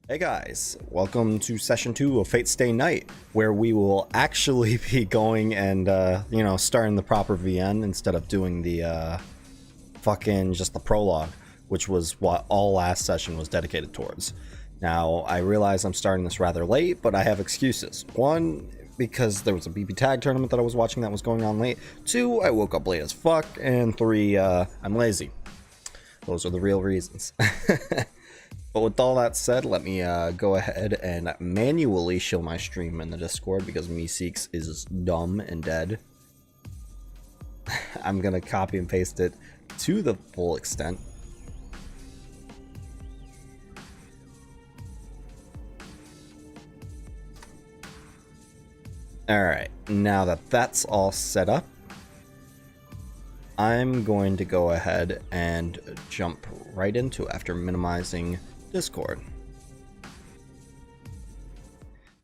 Hey guys, welcome to session 2 of Fate Stay Night, where we will actually be going and, starting the proper VN instead of doing the, just the prologue, which was what all last session was dedicated towards. Now, I realize I'm starting this rather late, but I have excuses. One, because there was a BB tag tournament that I was watching that was going on late. Two, I woke up late as fuck. And three, I'm lazy. Those are the real reasons. But with all that said, let me go ahead and manually show my stream in the Discord because Meeseeks is dumb and dead. I'm gonna copy and paste it to the full extent. Alright, now that that's all set up, I'm going to go ahead and jump right into it after minimizing Discord.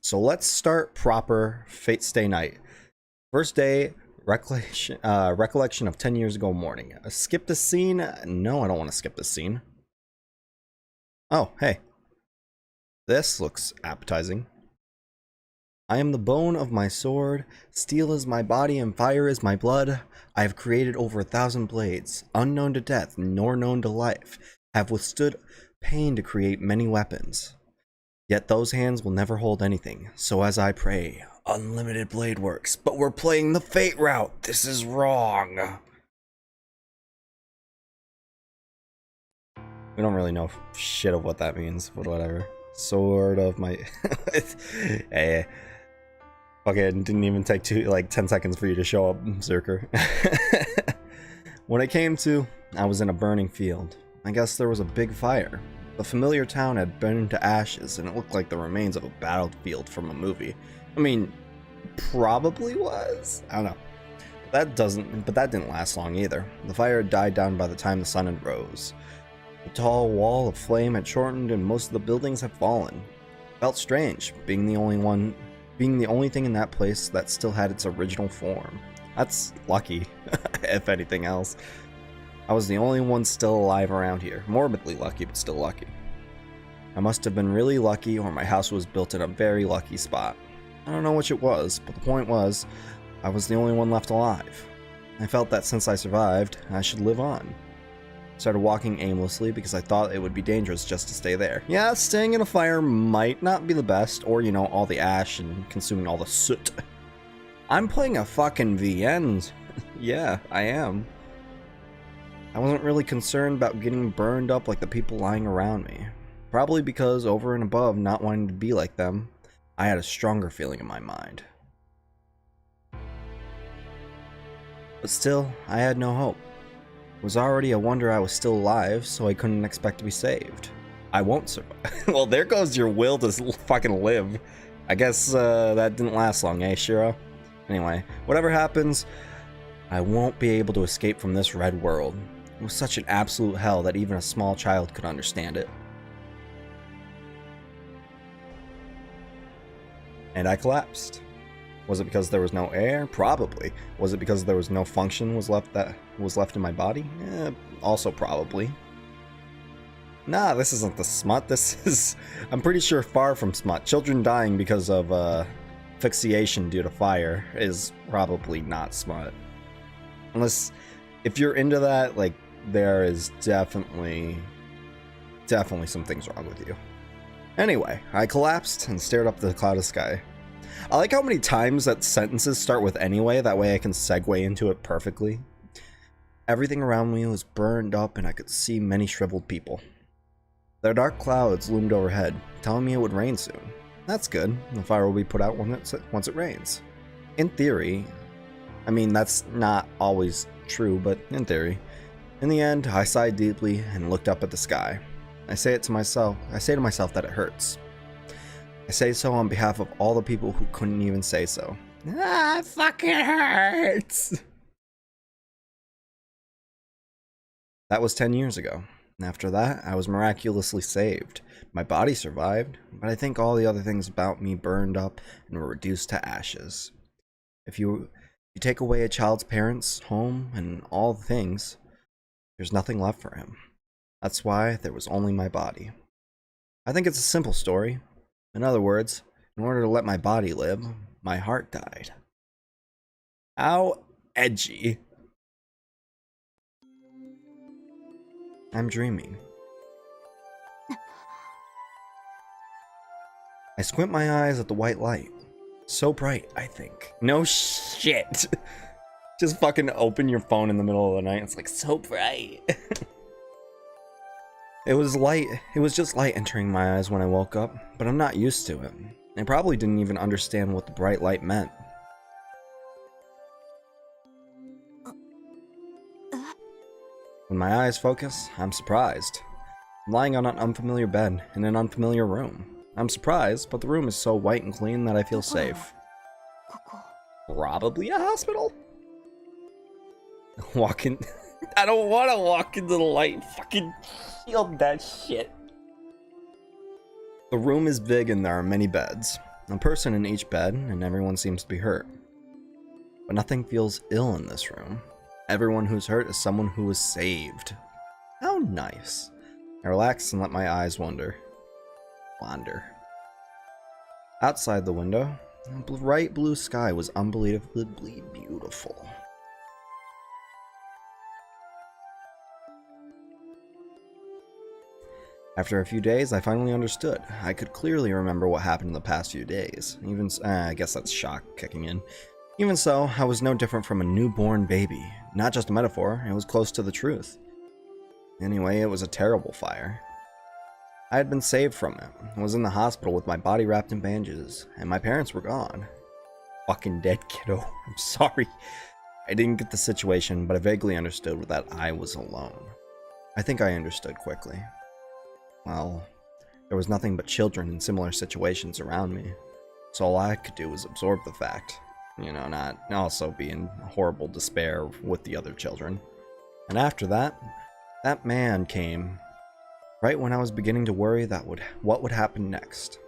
So let's start proper Fate Stay Night. First day, recollection of 10 years ago morning. Skip the scene? No, I don't want to skip this scene. Oh, hey. This looks appetizing. I am the bone of my sword, steel is my body and fire is my blood. I have created over 1,000 blades, unknown to death nor known to life, have withstood pain to create many weapons. Yet those hands will never hold anything, so as I pray, unlimited blade works, but we're playing the Fate route, this is wrong. We don't really know shit of what that means, but whatever. Sword of my... Hey, okay, didn't even take 10 seconds for you to show up, Zerker. When I came to, I was in a burning field. I guess there was a big fire. The familiar town had burned to ashes, and it looked like the remains of a battlefield from a movie. I mean, probably was? I don't know. But that didn't last long either. The fire had died down by the time the sun had rose. The tall wall of flame had shortened, and most of the buildings had fallen. It felt strange, being the only thing in that place that still had its original form. That's lucky, if anything else. I was the only one still alive around here. Morbidly lucky, but still lucky. I must have been really lucky, or my house was built in a very lucky spot. I don't know which it was, but the point was, I was the only one left alive. I felt that since I survived, I should live on. I started walking aimlessly because I thought it would be dangerous just to stay there. Yeah, staying in a fire might not be the best, or all the ash and consuming all the soot. I'm playing a fucking VN. Yeah, I am. I wasn't really concerned about getting burned up like the people lying around me. Probably because, over and above not wanting to be like them, I had a stronger feeling in my mind. But still, I had no hope. It was already a wonder I was still alive, so I couldn't expect to be saved. I won't survive. Well, there goes your will to fucking live. I guess that didn't last long, eh, Shiro? Anyway, whatever happens, I won't be able to escape from this red world. It was such an absolute hell that even a small child could understand it. And I collapsed. Was it because there was no air? Probably. Was it because there was no function was left in my body? Also probably. Nah, this isn't the smut. This is, I'm pretty sure, far from smut. Children dying because of asphyxiation due to fire is probably not smut. Unless, if you're into that, like, there is definitely some things wrong with you. Anyway, I collapsed and stared up the clouded sky. I like how many times that sentences start with anyway, that way I can segue into it perfectly. Everything around me was burned up and I could see many shriveled people. The dark clouds loomed overhead, telling me it would rain soon. That's good, the fire will be put out once it rains. In theory, I mean that's not always true, but in theory. In the end, I sighed deeply and looked up at the sky. I say to myself that it hurts. I say so on behalf of all the people who couldn't even say so. Ah, it fucking hurts! That was 10 years ago. After that, I was miraculously saved. My body survived, but I think all the other things about me burned up and were reduced to ashes. If you take away a child's parents, home, and all the things, there's nothing left for him. That's why there was only my body. I think it's a simple story. In other words, in order to let my body live, my heart died. How edgy. I'm dreaming. I squint my eyes at the white light. So bright, I think. No shit. Just fucking open your phone in the middle of the night. It's like, so bright. It was light. It was just light entering my eyes when I woke up, but I'm not used to it. I probably didn't even understand what the bright light meant. When my eyes focus, I'm surprised. I'm lying on an unfamiliar bed in an unfamiliar room. I'm surprised, but the room is so white and clean that I feel safe. Probably a hospital? Walking. I don't want to walk into the light. Fucking shield that shit. The room is big and there are many beds. A person in each bed, and everyone seems to be hurt. But nothing feels ill in this room. Everyone who's hurt is someone who was saved. How nice. I relax and let my eyes wander. Outside the window, a bright blue sky was unbelievably beautiful. After a few days, I finally understood. I could clearly remember what happened in the past few days. I guess that's shock kicking in. Even so, I was no different from a newborn baby. Not just a metaphor, it was close to the truth. Anyway, it was a terrible fire. I had been saved from it. I was in the hospital with my body wrapped in bandages, and my parents were gone. Fucking dead, kiddo. I'm sorry. I didn't get the situation, but I vaguely understood that I was alone. I think I understood quickly. Well, there was nothing but children in similar situations around me, so all I could do was absorb the fact. You know, not also be in horrible despair with the other children. And after that, that man came, right when I was beginning to worry what would happen next.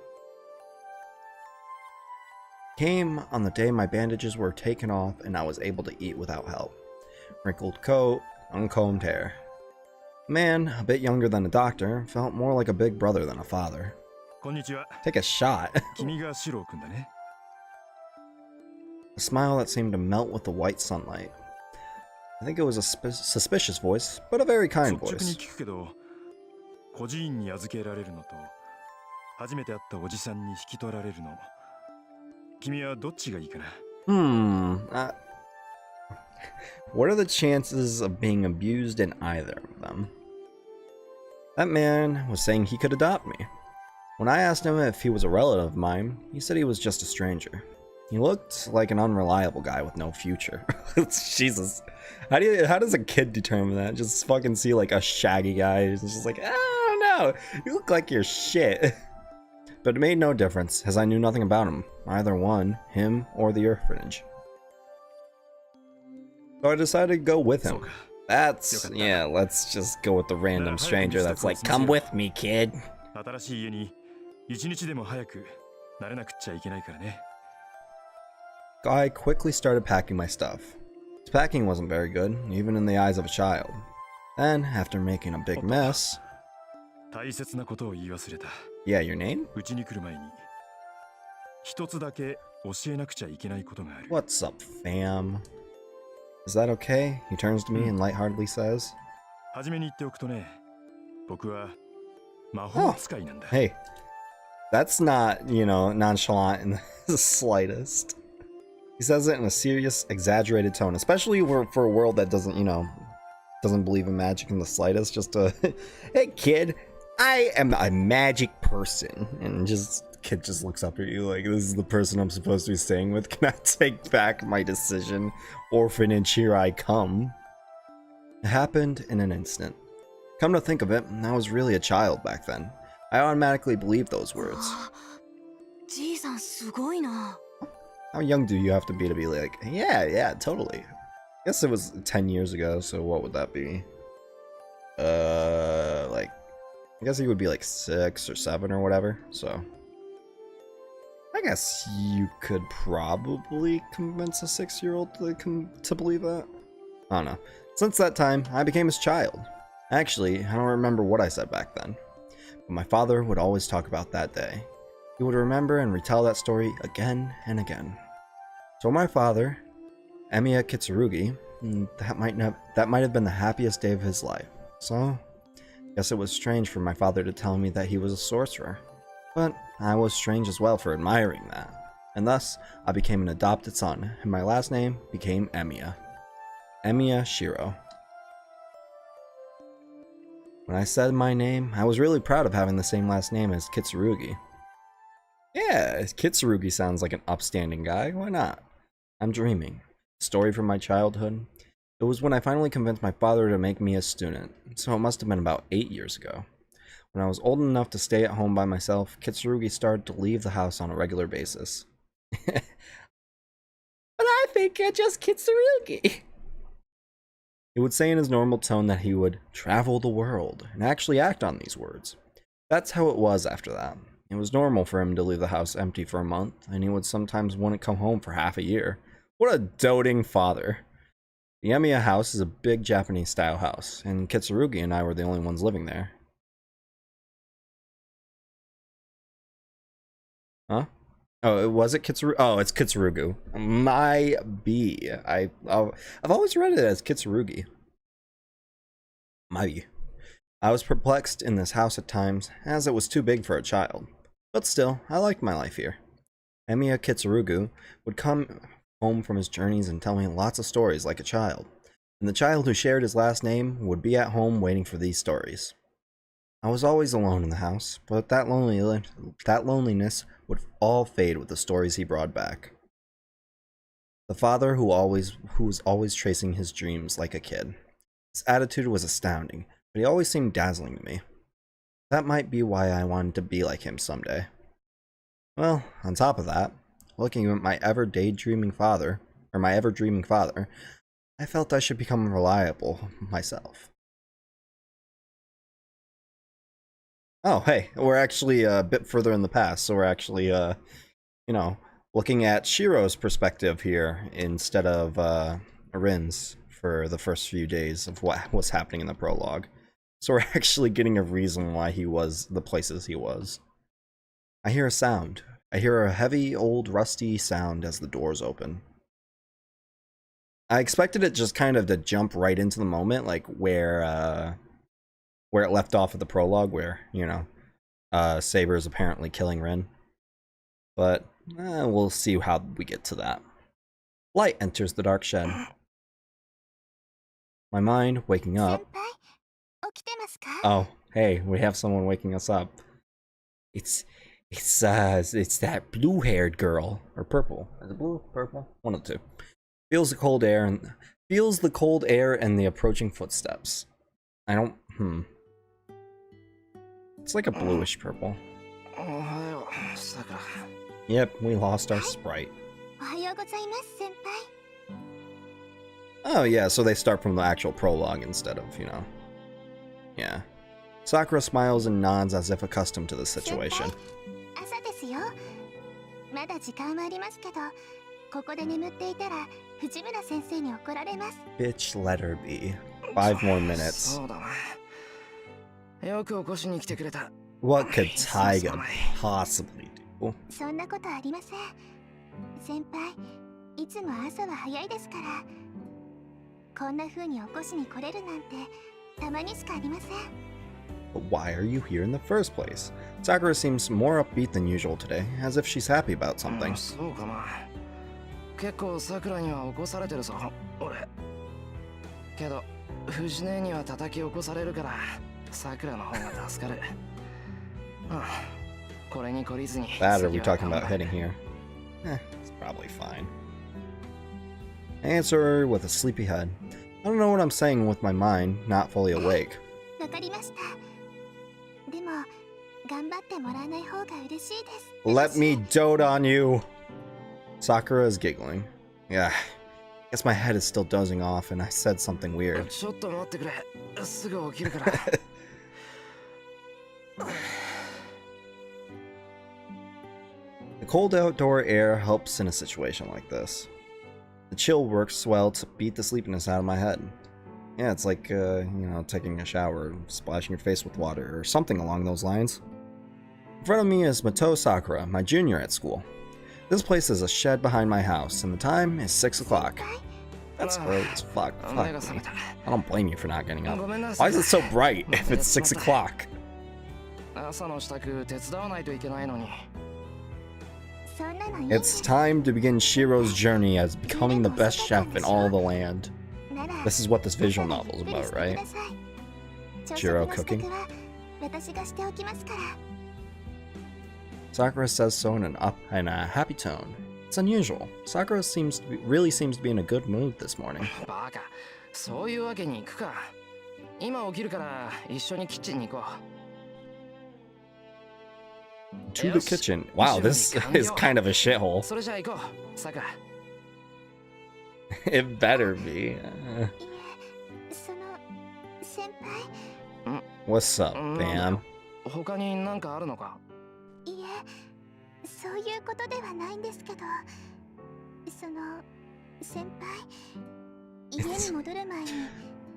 Came on the day my bandages were taken off and I was able to eat without help. Wrinkled coat, uncombed hair. A man, a bit younger than a doctor, felt more like a big brother than a father. Take a shot. A smile that seemed to melt with the white sunlight. I think it was a suspicious voice, but a very kind voice. What are the chances of being abused in either of them? That man was saying he could adopt me. When I asked him if he was a relative of mine, he said he was just a stranger. He looked like an unreliable guy with no future. Jesus. How does a kid determine that? Just fucking see like a shaggy guy who's just like, I don't know, you look like you're shit. But it made no difference, as I knew nothing about him. Either one, him or the orphanage. So I decided to go with him. Yeah, let's just go with the random stranger that's like, come with me, kid. I quickly started packing my stuff. His packing wasn't very good, even in the eyes of a child. Then, after making a big mess... Yeah, your name? What's up, fam? Is that okay? He turns to me and lightheartedly says... Oh, hey. That's not, nonchalant in the slightest. He says it in a serious, exaggerated tone, especially for a world that doesn't, doesn't believe in magic in the slightest. Just hey kid, I am a magic person. And kid just looks up at you like, this is the person I'm supposed to be staying with. Can I take back my decision? Orphanage, here I come. It happened in an instant. Come to think of it, I was really a child back then. I automatically believed those words. How young do you have to be like, yeah, totally. I guess it was 10 years ago, so what would that be? I guess he would be like 6 or 7 or whatever, so. I guess you could probably convince a 6-year-old to believe that. I don't know. Since that time, I became his child. Actually, I don't remember what I said back then. But my father would always talk about that day. He would remember and retell that story again and again. So my father, Emiya Kitsurugi, that might have been the happiest day of his life. So, guess it was strange for my father to tell me that he was a sorcerer. But I was strange as well for admiring that. And thus, I became an adopted son, and my last name became Emiya. Emiya Shiro. When I said my name, I was really proud of having the same last name as Kitsurugi. Yeah, Kitsurugi sounds like an upstanding guy, why not? I'm dreaming. Story from my childhood. It was when I finally convinced my father to make me a student, so it must have been about 8 years ago. When I was old enough to stay at home by myself, Kitsurugi started to leave the house on a regular basis. But I think you're just Kitsurugi. He would say in his normal tone that he would travel the world and actually act on these words. That's how it was after that. It was normal for him to leave the house empty for a month, and he would sometimes wouldn't come home for half a year. What a doting father. The Emiya house is a big Japanese-style house, and Kitsurugi and I were the only ones living there. Huh? Oh, was it Kitsurugi? Oh, it's Kitsurugi. My B. I've always read it as Kitsurugi. My B. I was perplexed in this house at times, as it was too big for a child. But still, I liked my life here. Emiya Kitsurugi would come home from his journeys and tell me lots of stories like a child. And the child who shared his last name would be at home waiting for these stories. I was always alone in the house, but that loneliness would all fade with the stories he brought back. The father who was always tracing his dreams like a kid. His attitude was astounding, but he always seemed dazzling to me. That might be why I wanted to be like him someday. Well, on top of that, looking at my ever-dreaming father, I felt I should become reliable myself. Oh, hey, we're actually a bit further in the past, so we're actually, looking at Shiro's perspective here instead of Rin's for the first few days of what was happening in the prologue. So we're actually getting a reason why he was the places he was. I hear a sound. I hear a heavy, old, rusty sound as the doors open. I expected it just kind of to jump right into the moment, like where it left off at the prologue, where, Saber is apparently killing Rin. But we'll see how we get to that. Light enters the dark shed. My mind waking up. Oh, hey, we have someone waking us up. It's that blue-haired girl, or purple. Is it blue? Purple? One of the two. Feels the cold air and the approaching footsteps. It's like a bluish purple. Yep, we lost our sprite. Oh yeah, so they start from the actual prologue instead of, Yeah. Sakura smiles and nods as if accustomed to the situation. Bitch, let her be. 5 more minutes. What could Taiga possibly do? But why are you here in the first place? Sakura seems more upbeat than usual today, as if she's happy about something. That, or are we talking about heading here? It's probably fine. Answer with a sleepy head. I don't know what I'm saying with my mind, not fully awake. Let me dote on you! Sakura is giggling. Yeah, guess my head is still dozing off and I said something weird. The cold outdoor air helps in a situation like this. The chill works well to beat the sleepiness out of my head. Yeah, it's like, you know, taking a shower, splashing your face with water, or something along those lines. In front of me is Mato Sakura, my junior at school. This place is a shed behind my house, and the time is 6 o'clock. That's early as fuck. Fuck me. I don't blame you for not getting up. Why is it so bright if it's 6 o'clock? It's time to begin Shiro's journey as becoming the best chef in all the land. This is what this visual novel is about, right? Shiro cooking. Sakura says so in a happy tone. It's unusual. Sakura really seems to be in a good mood this morning. To the kitchen. Wow, this is kind of a shithole. It better be. What's up, Bam?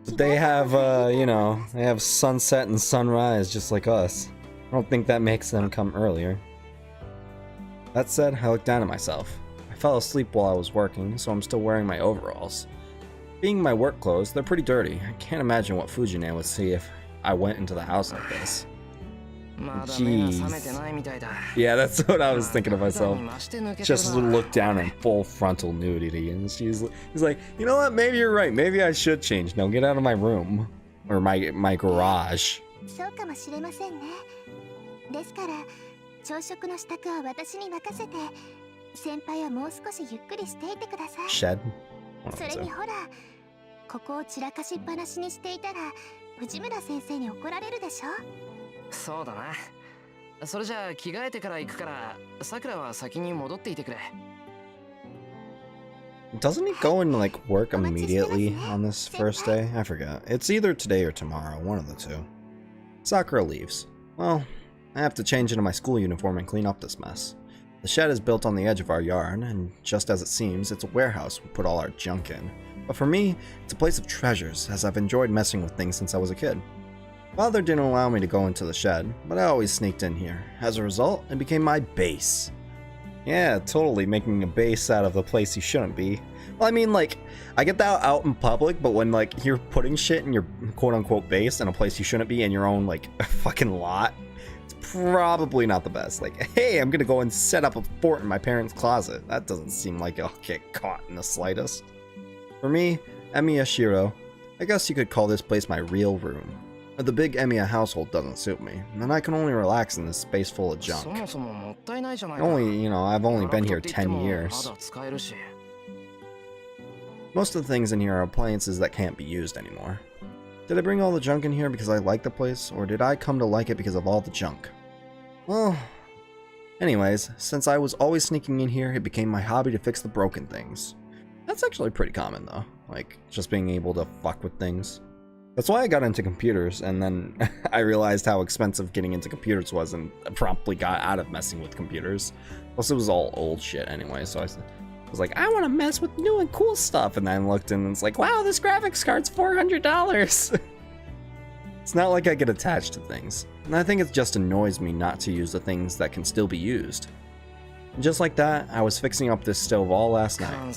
They have, you know, they have sunset and sunrise just like us. I don't think that makes them come earlier. That said, I looked down at myself. I fell asleep while I was working, so I'm still wearing my overalls. Being my work clothes, they're pretty dirty. I can't imagine what Fujine would see if I went into the house like this. Jeez. Yeah, that's what I was thinking of myself. Just look down in full frontal nudity, and he's like, you know what? Maybe you're right. Maybe I should change. No, get out of my room or my garage. Shed. Doesn't he go and like work immediately on this first day? I forgot. It's either today or tomorrow, one of the two. Sakura leaves. Well, I have to change into my school uniform and clean up this mess. The shed is built on the edge of our yard, and just as it seems, it's a warehouse we put all our junk in. But for me, it's a place of treasures, as I've enjoyed messing with things since I was a kid. Father didn't allow me to go into the shed, but I always sneaked in here. As a result, it became my base. Yeah, totally making a base out of the place you shouldn't be. Well, I mean, like, I get that out in public, but when, like, you're putting shit in your quote-unquote base in a place you shouldn't be in your own, like, fucking lot, it's probably not the best. Like, hey, I'm gonna go and set up a fort in my parents' closet. That doesn't seem like I'll get caught in the slightest. For me, Emiya Shiro, I guess you could call this place my real room. But the big Emiya household doesn't suit me, and I can only relax in this space full of junk. I've only been here 10 years. Most of the things in here are appliances that can't be used anymore. Did I bring all the junk in here because I like the place, or did I come to like it because of all the junk? Well, anyways, since I was always sneaking in here, it became my hobby to fix the broken things. That's actually pretty common though, like just being able to fuck with things. That's why I got into computers, and then I realized how expensive getting into computers was and promptly got out of messing with computers. Plus it was all old shit anyway, so I was like, I want to mess with new and cool stuff, and then looked and it's like, wow, this graphics card's $400. It's not like I get attached to things, and I think it just annoys me not to use the things that can still be used. And just like that, I was fixing up this stove all last night.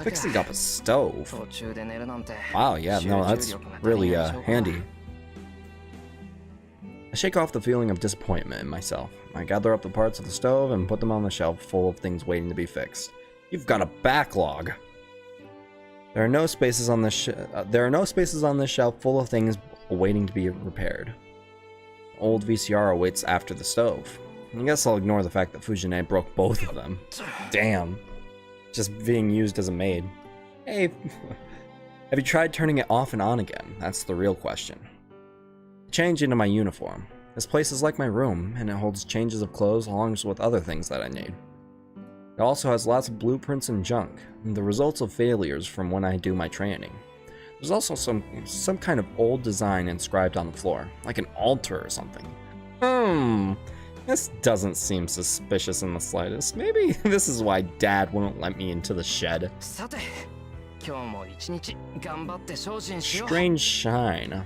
Fixing up a stove? Wow, yeah, no, that's really handy. I shake off the feeling of disappointment in myself. I gather up the parts of the stove and put them on the shelf full of things waiting to be fixed. You've got a backlog. There are no spaces on this shelf full of things waiting to be repaired. Old VCR awaits after the stove. I guess I'll ignore the fact that Fujine broke both of them. Damn. Just being used as a maid. Hey, have you tried turning it off and on again? That's the real question. Change into my uniform. This place is like my room, and it holds changes of clothes along with other things that I need. It also has lots of blueprints and junk, and the results of failures from when I do my training. There's also some kind of old design inscribed on the floor, like an altar or something. This doesn't seem suspicious in the slightest. Maybe this is why Dad wouldn't let me into the shed. Strange shine.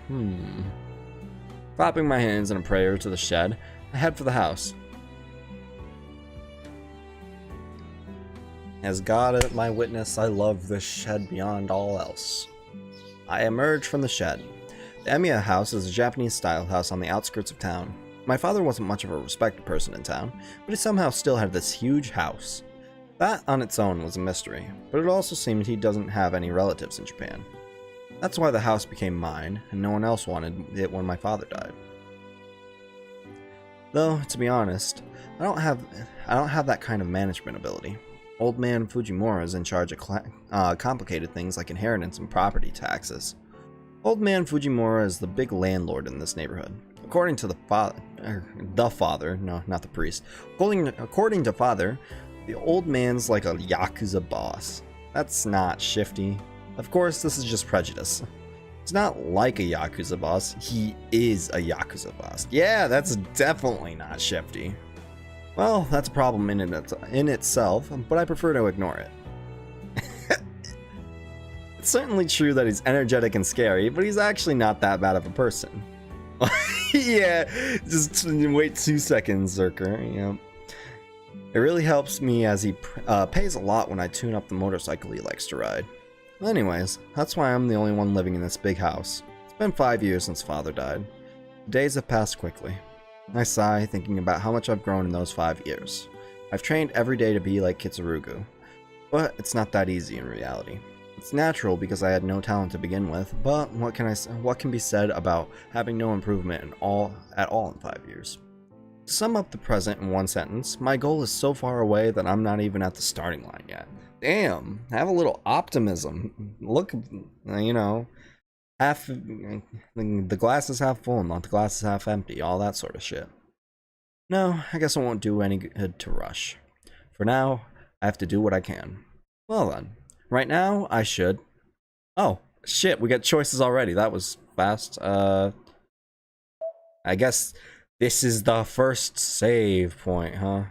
Clapping my hands in a prayer to the shed, I head for the house. As God my witness, I love this shed beyond all else. I emerge from the shed. The Emiya house is a Japanese-style house on the outskirts of town. My father wasn't much of a respected person in town, but he somehow still had this huge house. That on its own was a mystery, but it also seemed he doesn't have any relatives in Japan. That's why the house became mine, and no one else wanted it when my father died. Though, to be honest, I don't have that kind of management ability. Old man Fujimura is in charge of complicated things like inheritance and property taxes. Old man Fujimura is the big landlord in this neighborhood. According to the father, no, not the priest. According to father, the old man's like a Yakuza boss. That's not shifty. Of course, this is just prejudice. He's not like a Yakuza boss, he is a Yakuza boss. Yeah, that's definitely not shifty. Well, that's a problem in itself, but I prefer to ignore it. It's certainly true that he's energetic and scary, but he's actually not that bad of a person. Yeah, just wait 2 seconds, Zerker. Yeah. It really helps me as he pays a lot when I tune up the motorcycle he likes to ride. Anyways, that's why I'm the only one living in this big house. It's been 5 years since father died. The days have passed quickly. I sigh, thinking about how much I've grown in those 5 years. I've trained every day to be like Kitsurugu, but it's not that easy in reality. It's natural because I had no talent to begin with, but what can be said about having no improvement at all in 5 years? To sum up the present in one sentence, my goal is so far away that I'm not even at the starting line yet. Damn, have a little optimism. Look, you know, the glass is half full, not the glass is half empty, all that sort of shit. No, I guess it won't do any good to rush. For now, I have to do what I can. Well then, right now, I should... Oh, shit, we got choices already. That was fast. I guess this is the first save point, huh?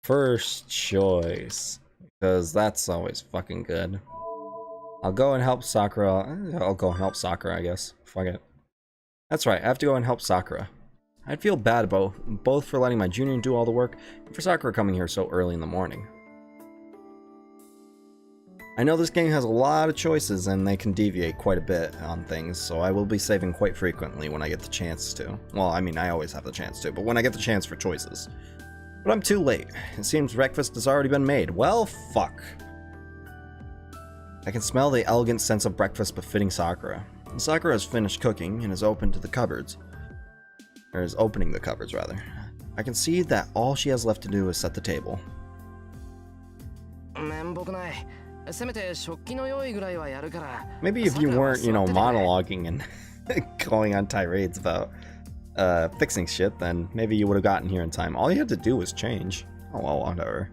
First choice. Because that's always fucking good. I'll go and help Sakura. I'll go and help Sakura, I guess. Fuck it. That's right, I have to go and help Sakura. I'd feel bad about both for letting my junior do all the work, and for Sakura coming here so early in the morning. I know this game has a lot of choices, and they can deviate quite a bit on things, so I will be saving quite frequently when I get the chance to. Well, I mean, I always have the chance to, but when I get the chance for choices. But I'm too late. It seems breakfast has already been made. Well, fuck. I can smell the elegant sense of breakfast befitting Sakura. Sakura has finished cooking and is open to the cupboards. Or is opening the cupboards, rather. I can see that all she has left to do is set the table. Maybe if you weren't, you know, monologuing and going on tirades about fixing shit, then maybe you would have gotten here in time. All you had to do was change. Oh well, whatever.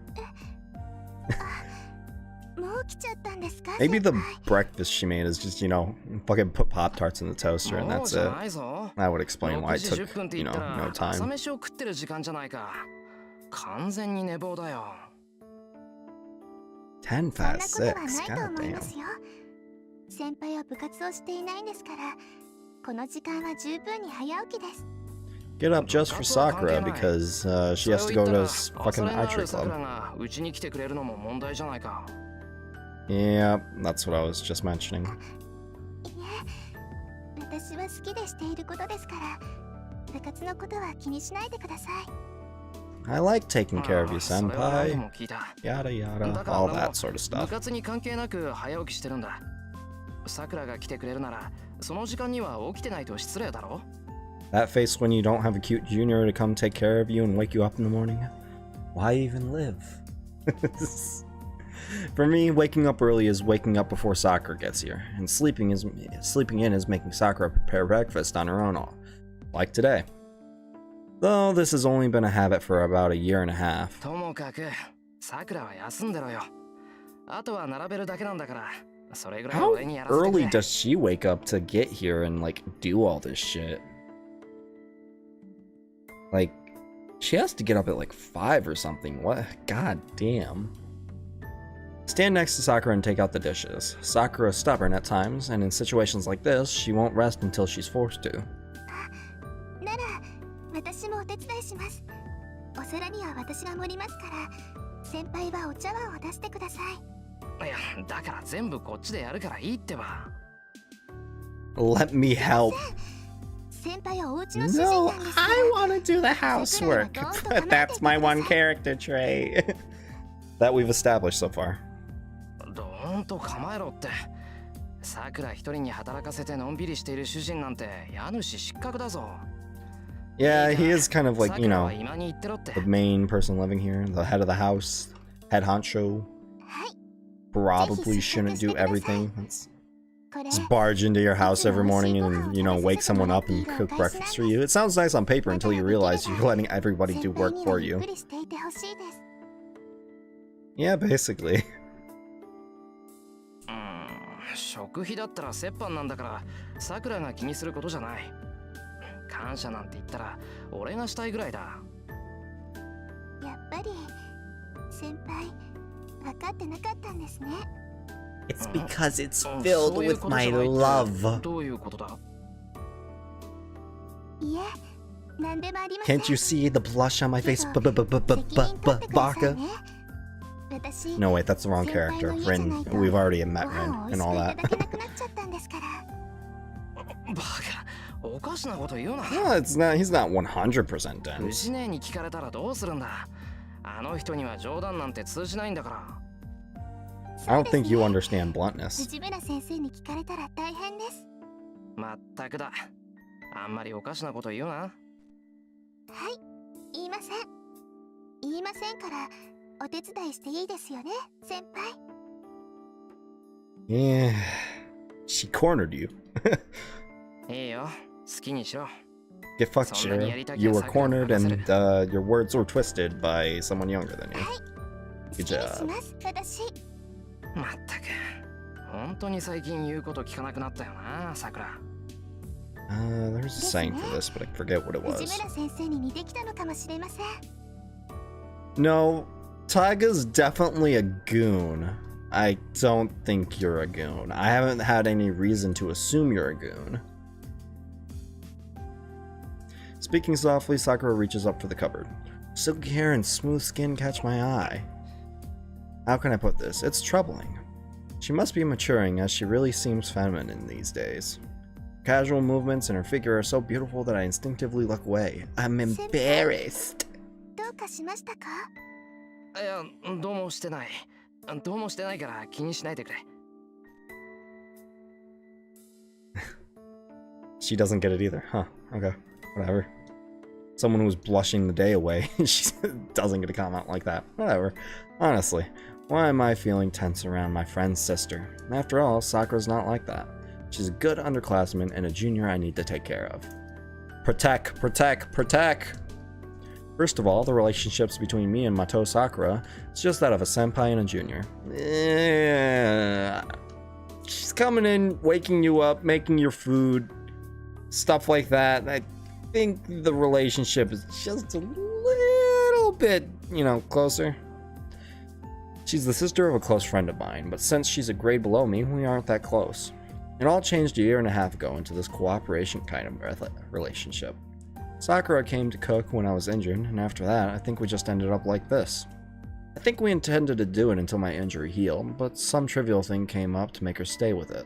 Maybe the breakfast she made is just, you know, fucking put Pop-Tarts in the toaster and that's it. That would explain why it took, you know, no time. 10 past 6, goddamn. Get up just for Sakura because she has to go to fucking archery club. Yeah, that's what I was just mentioning. I like taking care of you, senpai. Yada yada, all that sort of stuff. That face when you don't have a cute junior to come take care of you and wake you up in the morning? Why even live? For me, waking up early is waking up before Sakura gets here, and sleeping in is making Sakura prepare breakfast on her own, like today. Though this has only been a habit for about a year and a half. How early does she wake up to get here and like do all this shit? Like, she has to get up at like 5 or something. What? God damn. Stand next to Sakura and take out the dishes. Sakura is stubborn at times, and in situations like this, she won't rest until she's forced to. なら、私もお手伝いします。お皿には私が盛りますから、先輩はお茶碗を出してください。いや、だから全部こっちでやるからいいってば。Let me help. 先輩はお家の主人 No, なんですから。I want to do the housework. But that's my one character trait that we've established so far. どーんと構えろって。さくら一人に働かせてのんびりしている主人なんて家主失格だぞ。Yeah, he is kind of like, you know, the main person living here, the head of the house, head honcho. Probably shouldn't do everything. Just barge into your house every morning and, you know, wake someone up and cook breakfast for you. It sounds nice on paper until you realize you're letting everybody do work for you. Yeah, basically. 食費だったら折半なんだからさくらが気にすることじゃない。感謝なんて言ったら俺がしたいぐらいだ。やっぱり先輩分かってなかったんですね。It's because it's filled with my love. どういうことだ？いえ、なんでもありません。 Can't you see the blush on my face? Baka? No, wait, that's the wrong character. Rin. We've already met Rin and all that. バカ、おかしなこと言うな。No, it's not. He's not 100% dense. 牛姉に聞かれたらどうするんだ。あの人には冗談なんて通じないんだから。I don't think you understand bluntness. 藤村先生に聞かれたら大変です。まったくだ。あんまりおかしなこと言うな。はい、言いません。言いませんから。お手伝いしていいですよね、先輩。Yeah, she cornered you. いいよ、好きにしろ。Get fucked, Shiro. You were cornered and your words were twisted by someone younger than you. Good job. まったく、本当に最近言うこと聞かなくなったよな、さくら。There's a saying for this, but I forget what it was. 藤村先生に似てきたのかもしれません。No. Taiga's definitely a goon. I don't think you're a goon. I haven't had any reason to assume you're a goon. Speaking softly, Sakura reaches up for the cupboard. Silky hair and smooth skin catch my eye. How can I put this? It's troubling. She must be maturing, as she really seems feminine these days. Casual movements and her figure are so beautiful that I instinctively look away. I'm embarrassed. どうかしましたか？いや、どうもしてない。どうもしてないから気にしないでくれ。She doesn't get it either. Huh. Okay. Whatever. Someone who was blushing the day away. She doesn't get a comment like that. Whatever. Honestly, why am I feeling tense around my friend's sister? After all, Sakura's not like that. She's a good underclassman and a junior I need to take care of. Protect, protect, protect! First of all, the relationships between me and Mato Sakura is just that of a senpai and a junior. She's coming in, waking you up, making your food, stuff like that. I think the relationship is just a little bit, you know, closer. She's the sister of a close friend of mine, but since she's a grade below me, we aren't that close. It all changed a year and a half ago into this cooperation kind of relationship. Sakura came to cook when I was injured, and after that, I think we just ended up like this. I think we intended to do it until my injury healed, but some trivial thing came up to make her stay with it.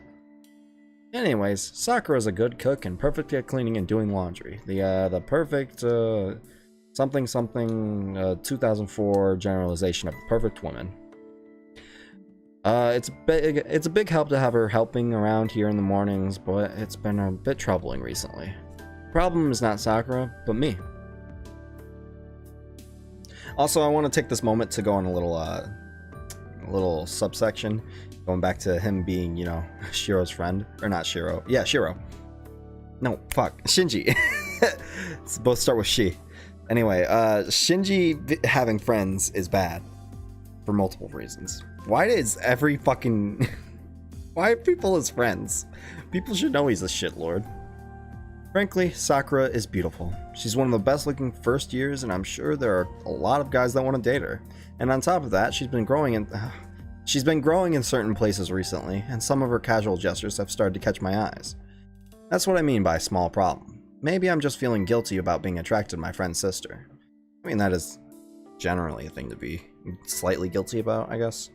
Anyways, Sakura's a good cook and perfect at cleaning and doing laundry. The perfect, something 2004 generalization of the perfect woman. It's a big help to have her helping around here in the mornings, but it's been a bit troubling recently. Problem is not Sakura, but me. Also, I want to take this moment to go on a little subsection, going back to him being, you know, Shiro's friend, or not Shiro. Yeah, Shiro. No, fuck, Shinji. Both start with she. Anyway, Shinji having friends is bad for multiple reasons. Why is every fucking why are people his friends? People should know he's a shitlord. Frankly, Sakura is beautiful. She's one of the best looking first years, and I'm sure there are a lot of guys that want to date her. And on top of that, she's been growing in She's been growing in certain places recently, and some of her casual gestures have started to catch my eyes. That's what I mean by small problem. Maybe I'm just feeling guilty about being attracted to my friend's sister. I mean, that is generally a thing to be slightly guilty about, I guess.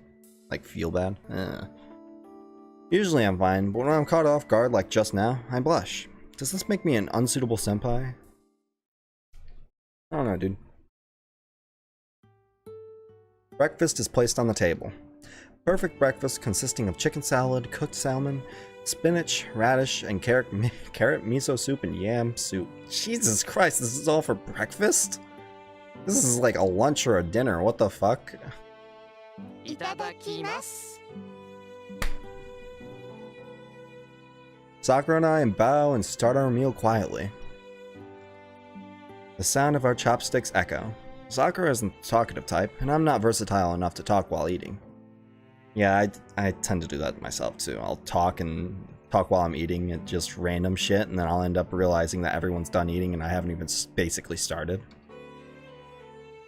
Like, feel bad. Usually I'm fine, but when I'm caught off guard like just now, I blush. Does this make me an unsuitable senpai? I don't know, dude. Breakfast is placed on the table. Perfect breakfast consisting of chicken salad, cooked salmon, spinach, radish, and carrot miso soup and yam soup. Jesus Christ, this is all for breakfast? This is like a lunch or a dinner, what the fuck? Itadakimasu. Sakura and I bow and start our meal quietly. The sound of our chopsticks echo. Sakura isn't the talkative type, and I'm not versatile enough to talk while eating. Yeah, I tend to do that myself too. I'll talk while I'm eating and just random shit, and then I'll end up realizing that everyone's done eating and I haven't even basically started.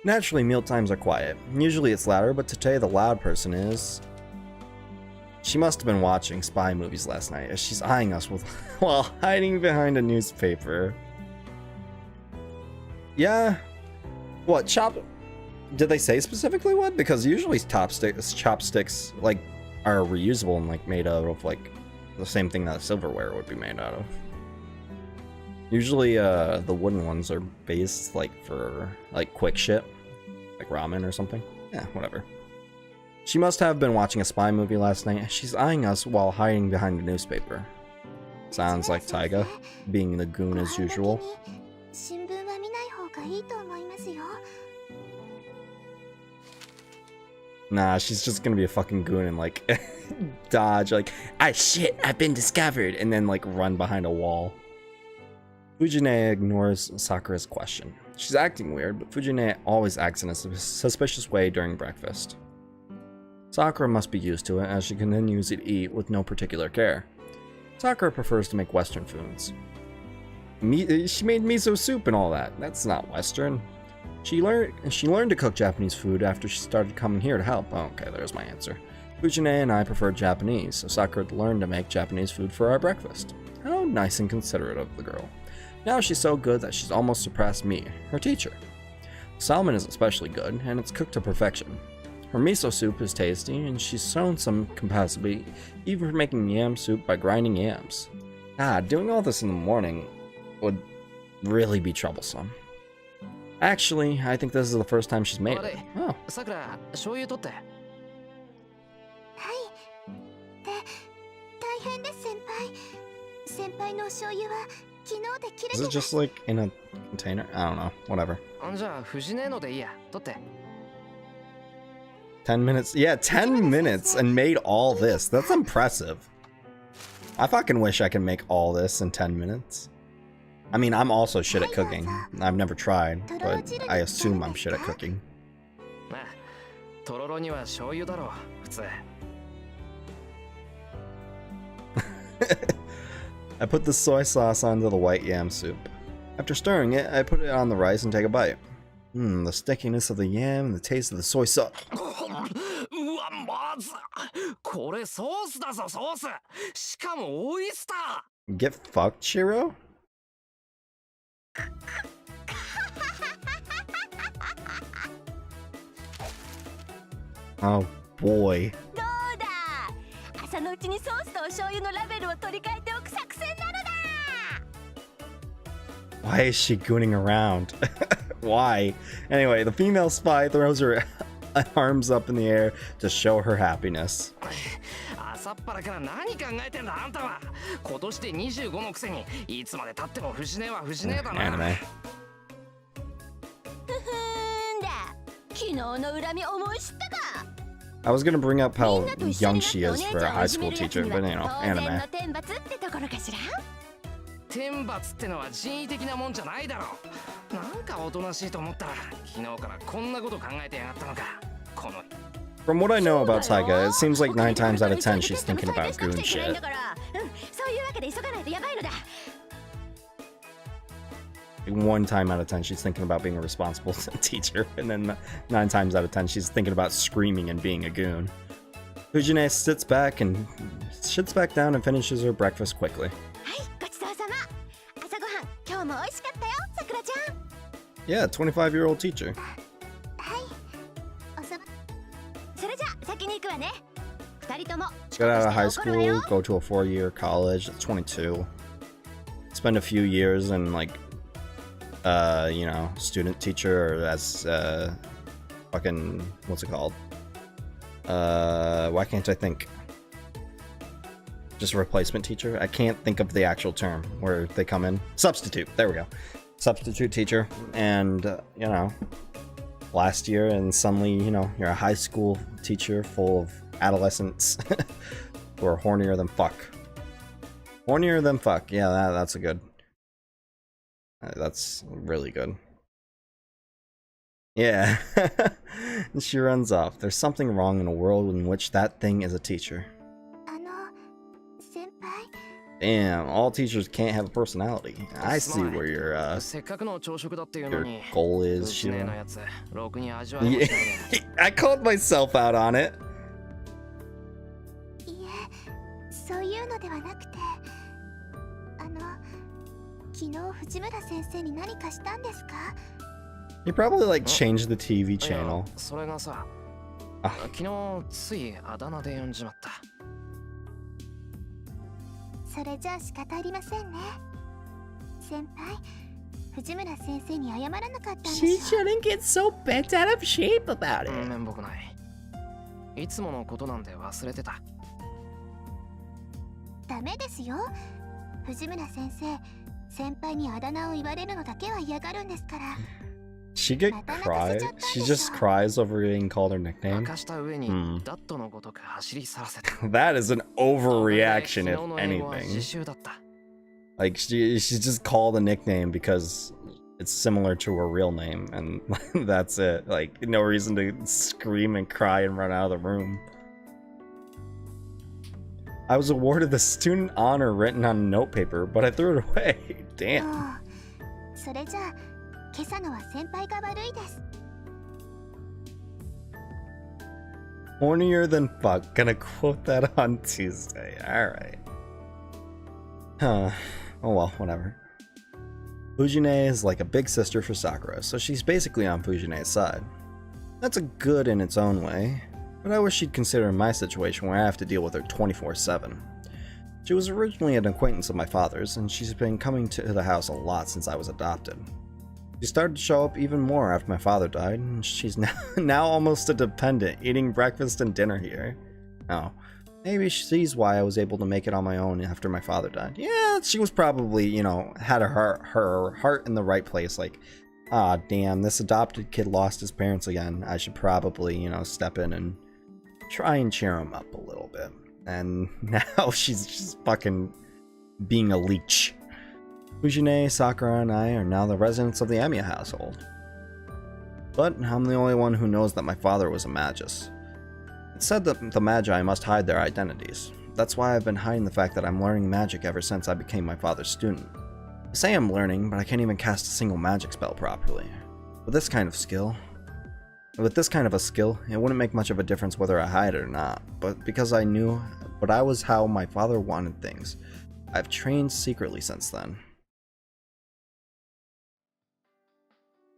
Naturally, meal times are quiet. Usually it's louder, but today the loud person is... She must have been watching spy movies last night, as she's eyeing us while hiding behind a newspaper. Yeah? What, did they say specifically what? Because usually chopsticks, like, are reusable and, like, made out of, like, the same thing that silverware would be made out of. Usually, the wooden ones are based, like, for, like, quick shit. Like ramen or something. Yeah, whatever. She must have been watching a spy movie last night. She's eyeing us while hiding behind a newspaper. Sounds like Taiga, being the goon as usual. Nah, she's just gonna be a fucking goon and like dodge, like, ah shit, I've been discovered, and then like run behind a wall. Fujine ignores Sakura's question. She's acting weird, but Fujine always acts in a suspicious way during breakfast. Sakura must be used to it, as she continues to eat with no particular care. Sakura prefers to make Western foods. She made miso soup and all that. That's not Western. She learned to cook Japanese food after she started coming here to help. Oh, okay, there's my answer. Fujine and I prefer Japanese, so Sakura learned to make Japanese food for our breakfast. How nice and considerate of the girl. Now she's so good that she's almost surpassed me, her teacher. Salmon is especially good, and it's cooked to perfection. Her miso soup is tasty, and she's shown some capacity even for making yam soup by grinding yams. Doing all this in the morning would really be troublesome. Actually, I think this is the first time she's made it. Oh. Sakura, shoyu totte. Is it just like in a container? I don't know. Whatever. 10 minutes? Yeah, 10 minutes and made all this. That's impressive. I fucking wish I could make all this in 10 minutes. I mean, I'm also shit at cooking. I've never tried, but I assume I'm shit at cooking. I put the soy sauce onto the white yam soup. After stirring it, I put it on the rice and take a bite. The stickiness of the yam and the taste of the soy sauce. Get fucked, Shiro? Oh boy. Why is she gooning around? Why? Anyway, the female spy throws her arms up in the air to show her happiness. Anime. I was gonna bring up how young she is for a high school teacher, but you know, anime. 天罰ってのは人為的なもんじゃないだろう。なんかおとなしいと思ったら昨日からこんなこと考えてやがったのか。この From what I know about Taiga, it seems like 9 times out of 10 she's thinking about goon shit. One time out of 10 she's thinking about being a responsible teacher, and then 9 times out of 10 she's thinking about screaming and being a goon. Fujine sits back down and finishes her breakfast quickly. Yeah, 25-year-old teacher. Get out of high school, go to a 4-year college at 22. Spend a few years in, like, you know, student teacher or as, fucking, what's it called? Why can't I think? Just a replacement teacher? I can't think of the actual term where they come in. Substitute, there we go. Substitute teacher, and, you know, last year, and suddenly, you know, you're a high school teacher full of adolescents who are hornier than fuck. Hornier than fuck, yeah, that's a good. That's really good. Yeah. And she runs off. There's something wrong in a world in which that thing is a teacher. Damn, all teachers can't have a personality. I see where your goal is, Shiro. I called myself out on it. You probably like changed the TV channel. She shouldn't get so bent out of shape about it. She just cries over getting called her nickname. That is an overreaction, if anything. Like, she's just called a nickname because it's similar to her real name, and that's it. Like, no reason to scream and cry and run out of the room. I was awarded the student honor written on notepaper, but I threw it away. Damn. Hornier than fuck. Gonna quote that on Tuesday. Alright. Huh. Oh well, whatever. Fujine is like a big sister for Sakura, so she's basically on Fujine's side. That's a good in its own way, but I wish she'd consider my situation where I have to deal with her 24/7. She was originally an acquaintance of my father's, and she's been coming to the house a lot since I was adopted. She started to show up even more after my father died, and she's now almost a dependent, eating breakfast and dinner here. Oh, maybe she sees why I was able to make it on my own after my father died. Yeah, she was probably, you know, had her heart in the right place, like, ah, damn, this adopted kid lost his parents again. I should probably, you know, step in and try and cheer him up a little bit. And now she's just fucking being a leech. Fujine, Sakura, and I are now the residents of the Emiya household. But I'm the only one who knows that my father was a magus. It's said that the magi must hide their identities. That's why I've been hiding the fact that I'm learning magic ever since I became my father's student. I say I'm learning, but I can't even cast a single magic spell properly. With this kind of a skill, it wouldn't make much of a difference whether I hide it or not, but because I was how my father wanted things, I've trained secretly since then.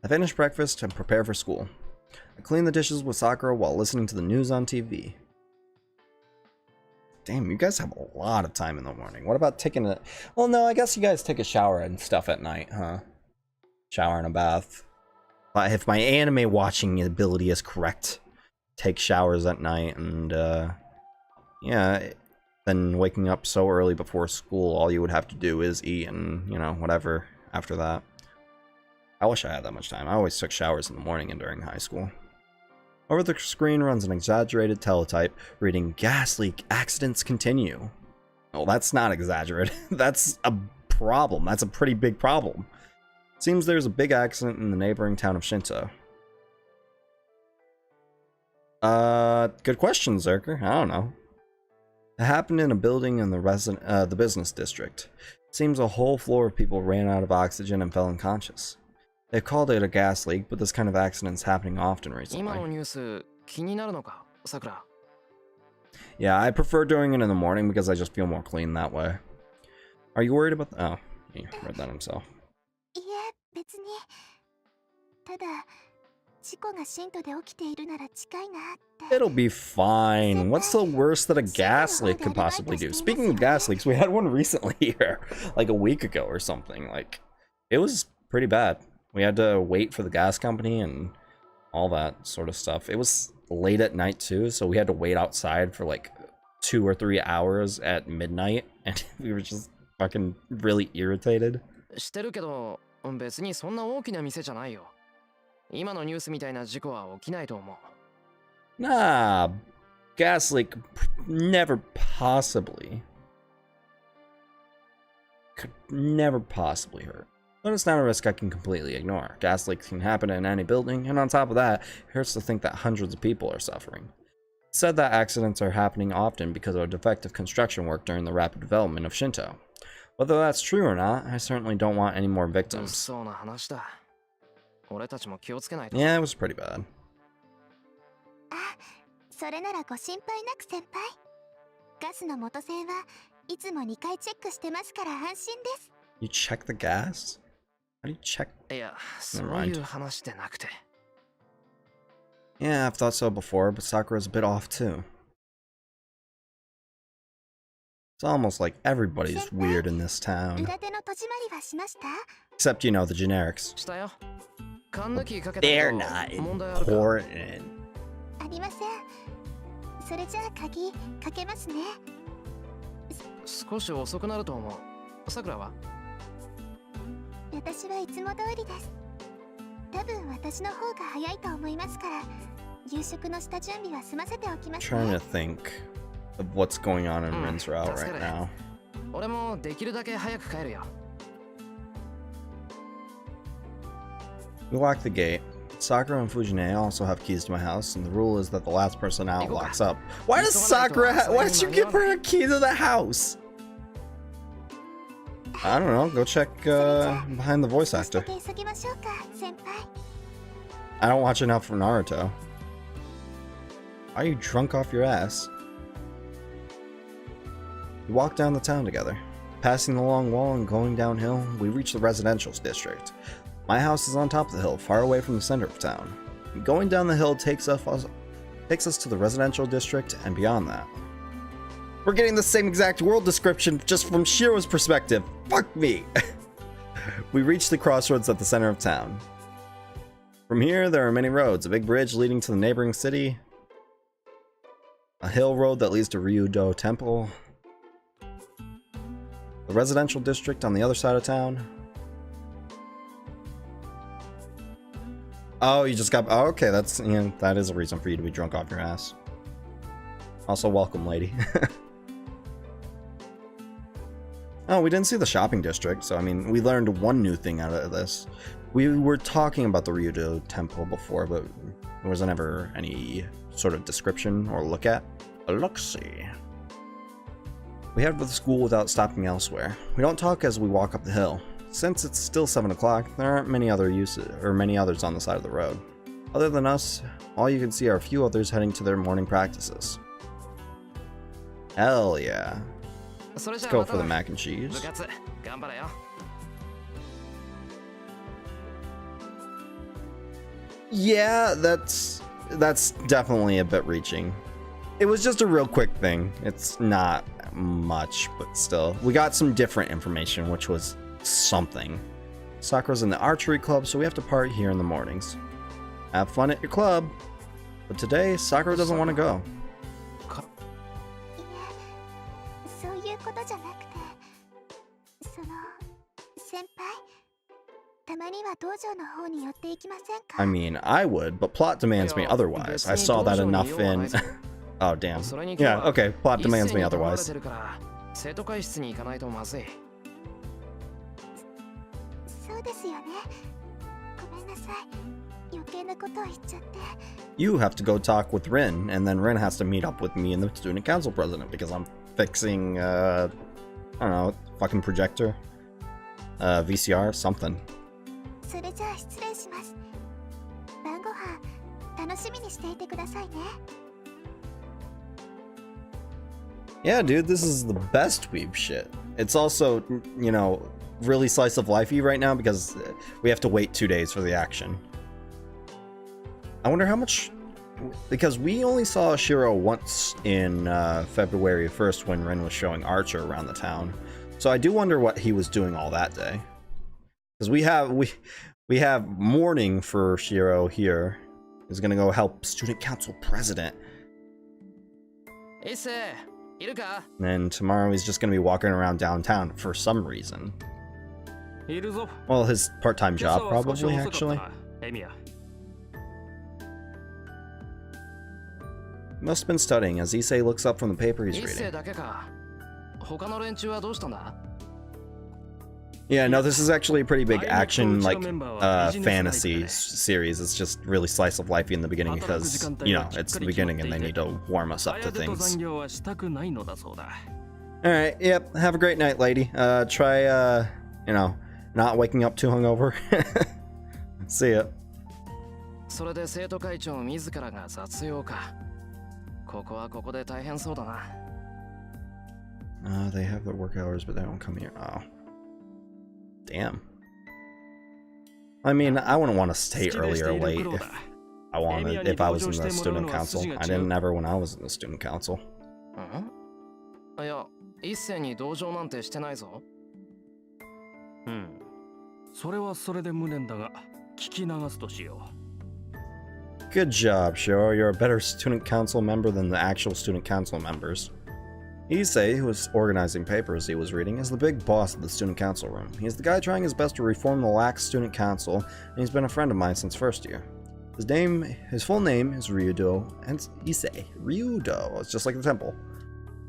I finish breakfast and prepare for school. I clean the dishes with Sakura while listening to the news on TV. Damn, you guys have a lot of time in the morning. What about taking a... Well, no, I guess you guys take a shower and stuff at night, huh? Shower and a bath. If my anime watching ability is correct, take showers at night and, yeah, then waking up so early before school, all you would have to do is eat and, you know, whatever after that. I wish I had that much time. I always took showers in the morning and during high school. Over the screen runs an exaggerated teletype reading "Gas leak, accidents continue." Well, that's not exaggerated. That's a problem. That's a pretty big problem. Seems there's a big accident in the neighboring town of Shinto. Good question, Zerker. I don't know. It happened in a building in the business district. It seems a whole floor of people ran out of oxygen and fell unconscious. They've called it a gas leak, but this kind of accident's happening often recently. Yeah, I prefer doing it in the morning because I just feel more clean that way. Are you worried about oh, he read that himself. It'll be fine. What's the worst that a gas leak could possibly do? Speaking of gas leaks, we had one recently here, like a week ago or something. Like, it was pretty bad. We had to wait for the gas company and all that sort of stuff. It was late at night too, so we had to wait outside for like 2 or 3 hours at midnight, and we were just fucking really irritated. してるけど、別にそんな大きな店じゃないよ。今のニュースみたいな事故は起きないと思う。Nah, gas leak never possibly could never possibly hurt. But it's not a risk I can completely ignore. Gas leaks can happen in any building, and on top of that, it hurts to think that hundreds of people are suffering. It's said that accidents are happening often because of defective construction work during the rapid development of Shinto. Whether that's true or not, I certainly don't want any more victims. Yeah, it was pretty bad. You check the gas? How do you check? Never mind. Yeah, I've thought so before, but Sakura's a bit off too. It's almost like everybody's weird in this town. Except, you know, the generics. They're not important. 少し遅くなると思う。さくらは？私はいつも通りです。多分私の方が早いと思いますから、夕食の下準備は済ませておきますね。Trying to think of what's going on in Rin's route right now. 俺もできるだけ早く帰るよ。We lock the gate. Sakura and Fujine also have keys to my house, and the rule is that the last person out locks up. Why does Sakura why did you give her a key to the house? I don't know, go check behind the voice actor. I don't watch enough for Naruto. Are you drunk off your ass? We walk down the town together. Passing the long wall and going downhill, we reach the residential district. My house is on top of the hill, far away from the center of town. Going down the hill takes us to the residential district and beyond that. We're getting the same exact world description just from Shiro's perspective. Fuck me! We reach the crossroads at the center of town. From here, there are many roads. A big bridge leading to the neighboring city. A hill road that leads to Ryudo Temple. The residential district on the other side of town. Oh, you just got... Oh, okay, that's... You know, that is a reason for you to be drunk off your ass. Also, welcome, lady. Oh, we didn't see the shopping district, so I mean, we learned one new thing out of this. We were talking about the Ryudo Temple before, but there wasn't ever any sort of description or look at. Look-see. We head for the school without stopping elsewhere. We don't talk as we walk up the hill. Since it's still 7 o'clock, there aren't many others on the side of the road. Other than us, all you can see are a few others heading to their morning practices. Hell yeah. Let's go for the mac and cheese. Yeah, that's definitely a bit reaching. It was just a real quick thing. It's not much, but still. We got some different information, which was something. Sakura's in the archery club, so we have to party here in the mornings. Have fun at your club. But today, Sakura doesn't want to go. I mean, I would, but plot demands me otherwise. I saw that enough in... Oh, damn. Yeah, okay, plot demands me otherwise. You have to go talk with Rin, and then Rin has to meet up with me and the student council president because I'm fixing, I don't know, fucking projector, VCR, something. Yeah, dude, this is the best weeb shit. It's also, you know, really slice of lifey right now because we have to wait 2 days for the action. I wonder how much, because we only saw Shiro once in February 1st when Rin was showing Archer around the town. So I do wonder what he was doing all that day. Because we have mourning for Shiro here. He's gonna go help student council president. And tomorrow he's just gonna be walking around downtown for some reason. Well, his part-time job probably, actually. Must have been studying as Issei looks up from the paper he's reading. Yeah, no, this is actually a pretty big action, like, fantasy series. It's just really slice of lifey in the beginning because, you know, it's the beginning and they need to warm us up to things. Alright, yep, have a great night, lady. Try, you know, not waking up too hungover. See ya. They have their work hours, but they don't come here. Oh. Damn. I mean, I wouldn't want to stay early or late if I was in the student council. I didn't ever when I was in the student council. Good job, Shiro. You're a better student council member than the actual student council members. Issei, who was organizing papers he was reading, is the big boss of the student council room. He's the guy trying his best to reform the lax student council, and he's been a friend of mine since first year. His full name is Ryudo, and Issei. Ryudo, it's just like the temple.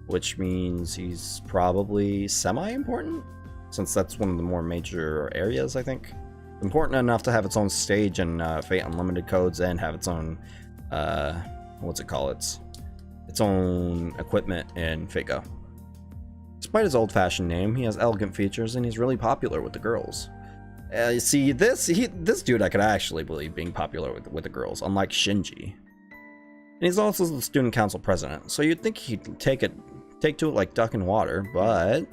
Which means he's probably semi-important? Since that's one of the more major areas, I think. Important enough to have its own stage in Fate Unlimited codes and have its own, what's it called? Its own equipment in Fate-Go. Despite his old-fashioned name, he has elegant features and he's really popular with the girls. You see, this dude I could actually believe being popular with the girls, unlike Shinji. And he's also the student council president, so you'd think he'd take to it like duck in water, but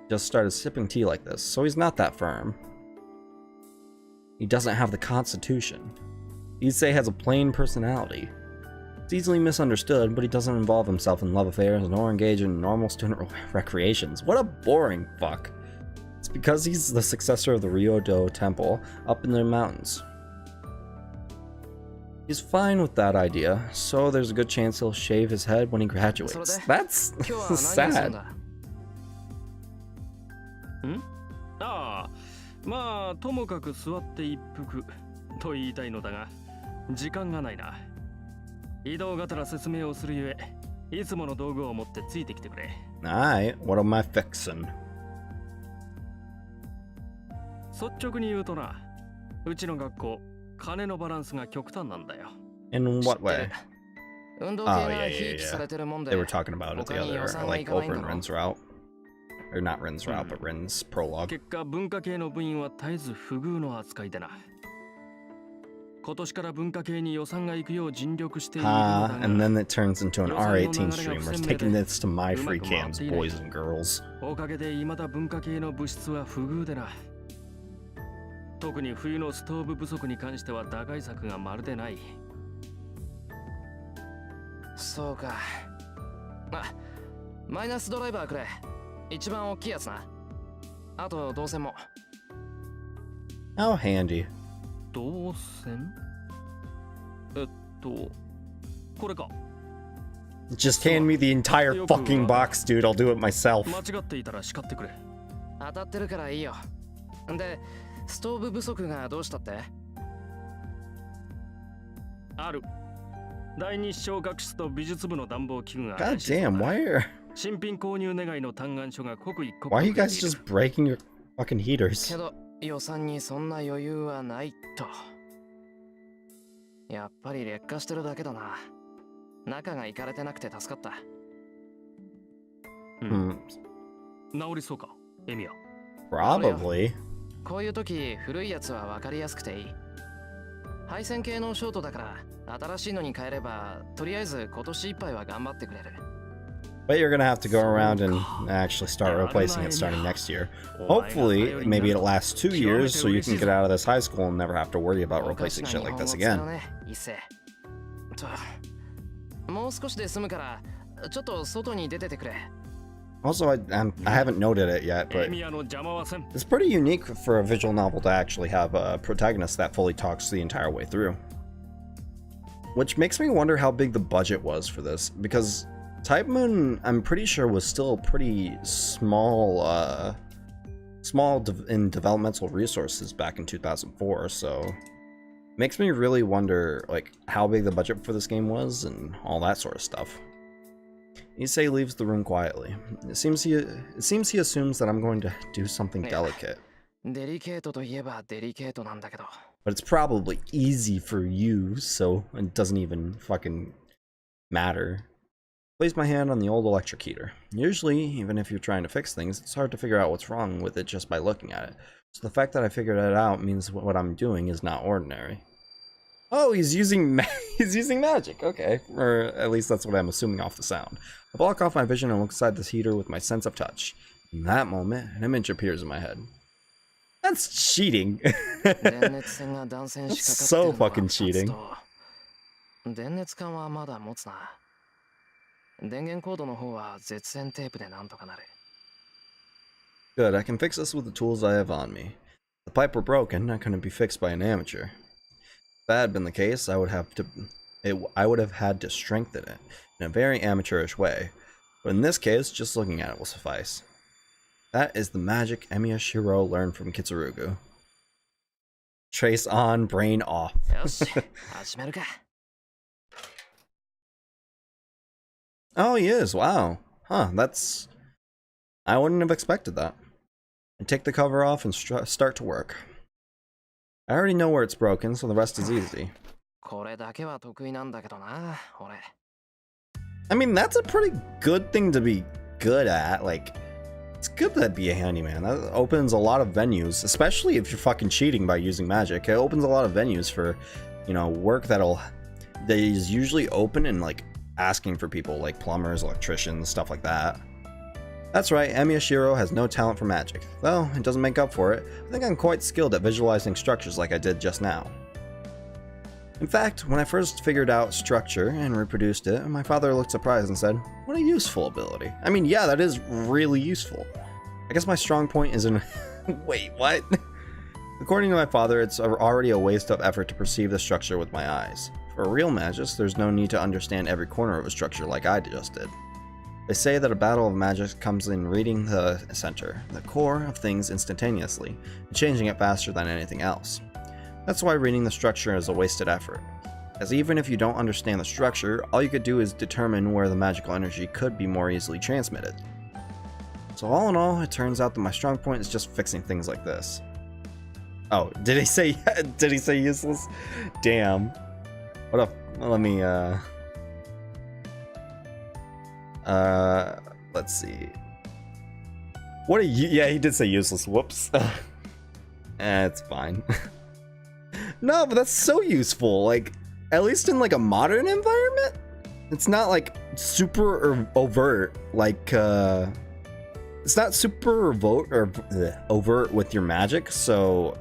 just started sipping tea like this, so he's not that firm. He doesn't have the constitution. Issei has a plain personality. It's easily misunderstood, but he doesn't involve himself in love affairs nor engage in normal student recreations. What a boring fuck. It's because he's the successor of the Ryudo Temple up in the mountains. He's fine with that idea, so there's a good chance he'll shave his head when he graduates. That's sad. Alright, what am I fixing? In what way? Oh, yeah. They were talking about it the other, like, over in Rin's route. Or not Rin's route, but Rin's prologue. And then it turns into an R18 stream. We're taking this to my free cams, boys and girls. How handy. Just hand me the entire fucking box, dude. I'll do it myself. God damn, why are you guys just breaking your fucking heaters? Probably. こういう時古いやつは分かりやすくていい。配線系のショートだから新しいのに変えればとりあえず今年いっぱいは頑張ってくれる。 But you're gonna have to go around and actually start replacing it starting next year. Hopefully, maybe it lasts 2 years so you can get out of this high school and never have to worry about replacing shit like this again. もう少しで済むからちょっと外に出ててくれ。 Also, I haven't noted it yet, but it's pretty unique for a visual novel to actually have a protagonist that fully talks the entire way through. Which makes me wonder how big the budget was for this, because Type Moon, I'm pretty sure, was still pretty small in developmental resources back in 2004, so makes me really wonder like how big the budget for this game was and all that sort of stuff. Issei leaves the room quietly. It seems he assumes that I'm going to do something delicate. But it's probably easy for you, so it doesn't even fucking matter. Place my hand on the old electric heater. Usually, even if you're trying to fix things, it's hard to figure out what's wrong with it just by looking at it. So the fact that I figured it out means what I'm doing is not ordinary. Oh, he's using magic. Okay, or at least that's what I'm assuming off the sound. I block off my vision and look inside this heater with my sense of touch. In that moment, an image appears in my head. That's cheating. That's so fucking cheating. Good, I can fix this with the tools I have on me. If the pipe were broken, I couldn't be fixed by an amateur. If that had been the case, I would have had to strengthen it in a very amateurish way. But in this case, just looking at it will suffice. That is the magic Emiya Shiro learned from Kitsurugu. Trace on, brain off. Oh, he is. Wow. Huh, that's... I wouldn't have expected that. I take the cover off and start to work. I already know where it's broken, so the rest is easy. I mean, that's a pretty good thing to be good at. Like, it's good to be a handyman. That opens a lot of venues, especially if you're fucking cheating by using magic. It opens a lot of venues for, you know, work that is usually open and, like, asking for people like plumbers, electricians, stuff like that. That's right, Emiya Shiro has no talent for magic. Though it doesn't make up for it, I think I'm quite skilled at visualizing structures like I did just now. In fact, when I first figured out structure and reproduced it, my father looked surprised and said, "What a useful ability." I mean, yeah, that is really useful. I guess my strong point is in... Wait, what? According to my father, it's already a waste of effort to perceive the structure with my eyes. For a real magist, there's no need to understand every corner of a structure like I just did. They say that a battle of magic comes in reading the center, the core of things instantaneously, and changing it faster than anything else. That's why reading the structure is a wasted effort, as even if you don't understand the structure, all you could do is determine where the magical energy could be more easily transmitted. So all in all, it turns out that my strong point is just fixing things like this. Oh, did he say useless? Damn. What up? Let me, let's see. What are you? Yeah, he did say useless. Whoops. It's fine. No, but that's so useful. Like, at least in like a modern environment, it's not like super overt. Like, it's not super overt with your magic, so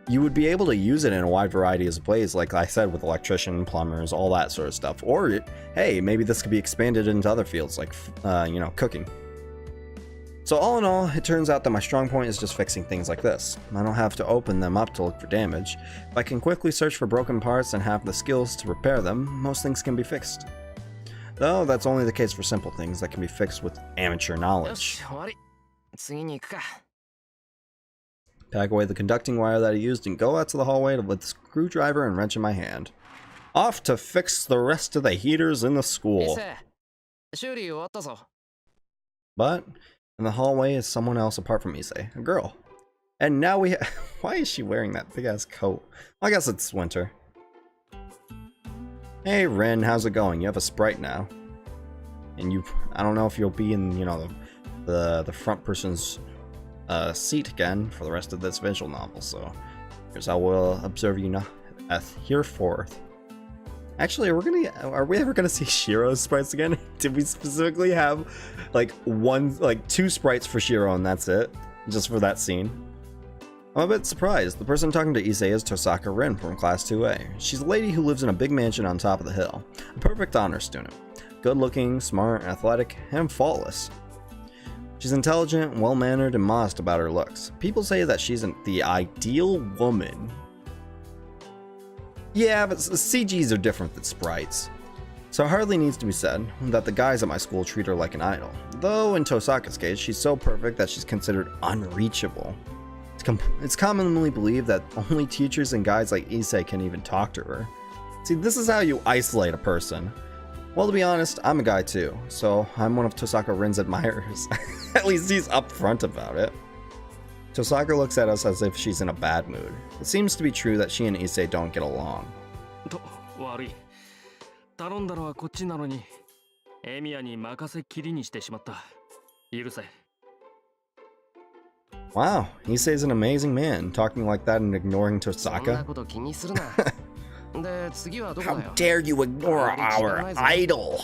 you would be able to use it in a wide variety of ways, like I said, with electrician, plumbers, all that sort of stuff. Or, hey, maybe this could be expanded into other fields, like, you know, cooking. So all in all, it turns out that my strong point is just fixing things like this. I don't have to open them up to look for damage. If I can quickly search for broken parts and have the skills to repair them, most things can be fixed. Though, that's only the case for simple things that can be fixed with amateur knowledge. Pack away the conducting wire that I used and go out to the hallway with the screwdriver and wrench in my hand. Off to fix the rest of the heaters in the school. But in the hallway is someone else apart from Issei, a girl. And now we why is she wearing that big ass coat? Well, I guess it's winter. Hey Rin, how's it going? You have a sprite now. And I don't know if you'll be in, you know, the front person's seat again for the rest of this visual novel, so here's how we'll observe you now hereforth. Actually, are we ever gonna see Shiro's sprites again? Did we specifically have like two sprites for Shiro and that's it? Just for that scene? I'm a bit surprised. The person talking to Issei is Tosaka Rin from Class 2A. She's a lady who lives in a big mansion on top of the hill. A perfect honor student. Good looking, smart, athletic, and faultless. She's intelligent, well-mannered, and modest about her looks. People say that she's the ideal woman. Yeah, but CGs are different than sprites. So it hardly needs to be said that the guys at my school treat her like an idol. Though in Tosaka's case, she's so perfect that she's considered unreachable. It's commonly believed that only teachers and guys like Issei can even talk to her. See, this is how you isolate a person. Well, to be honest, I'm a guy too, so I'm one of Tosaka Rin's admirers. At least he's upfront about it. Tosaka looks at us as if she's in a bad mood. It seems to be true that she and Issei don't get along. Wow, Issei's an amazing man, talking like that and ignoring Tosaka. How dare you ignore our idol?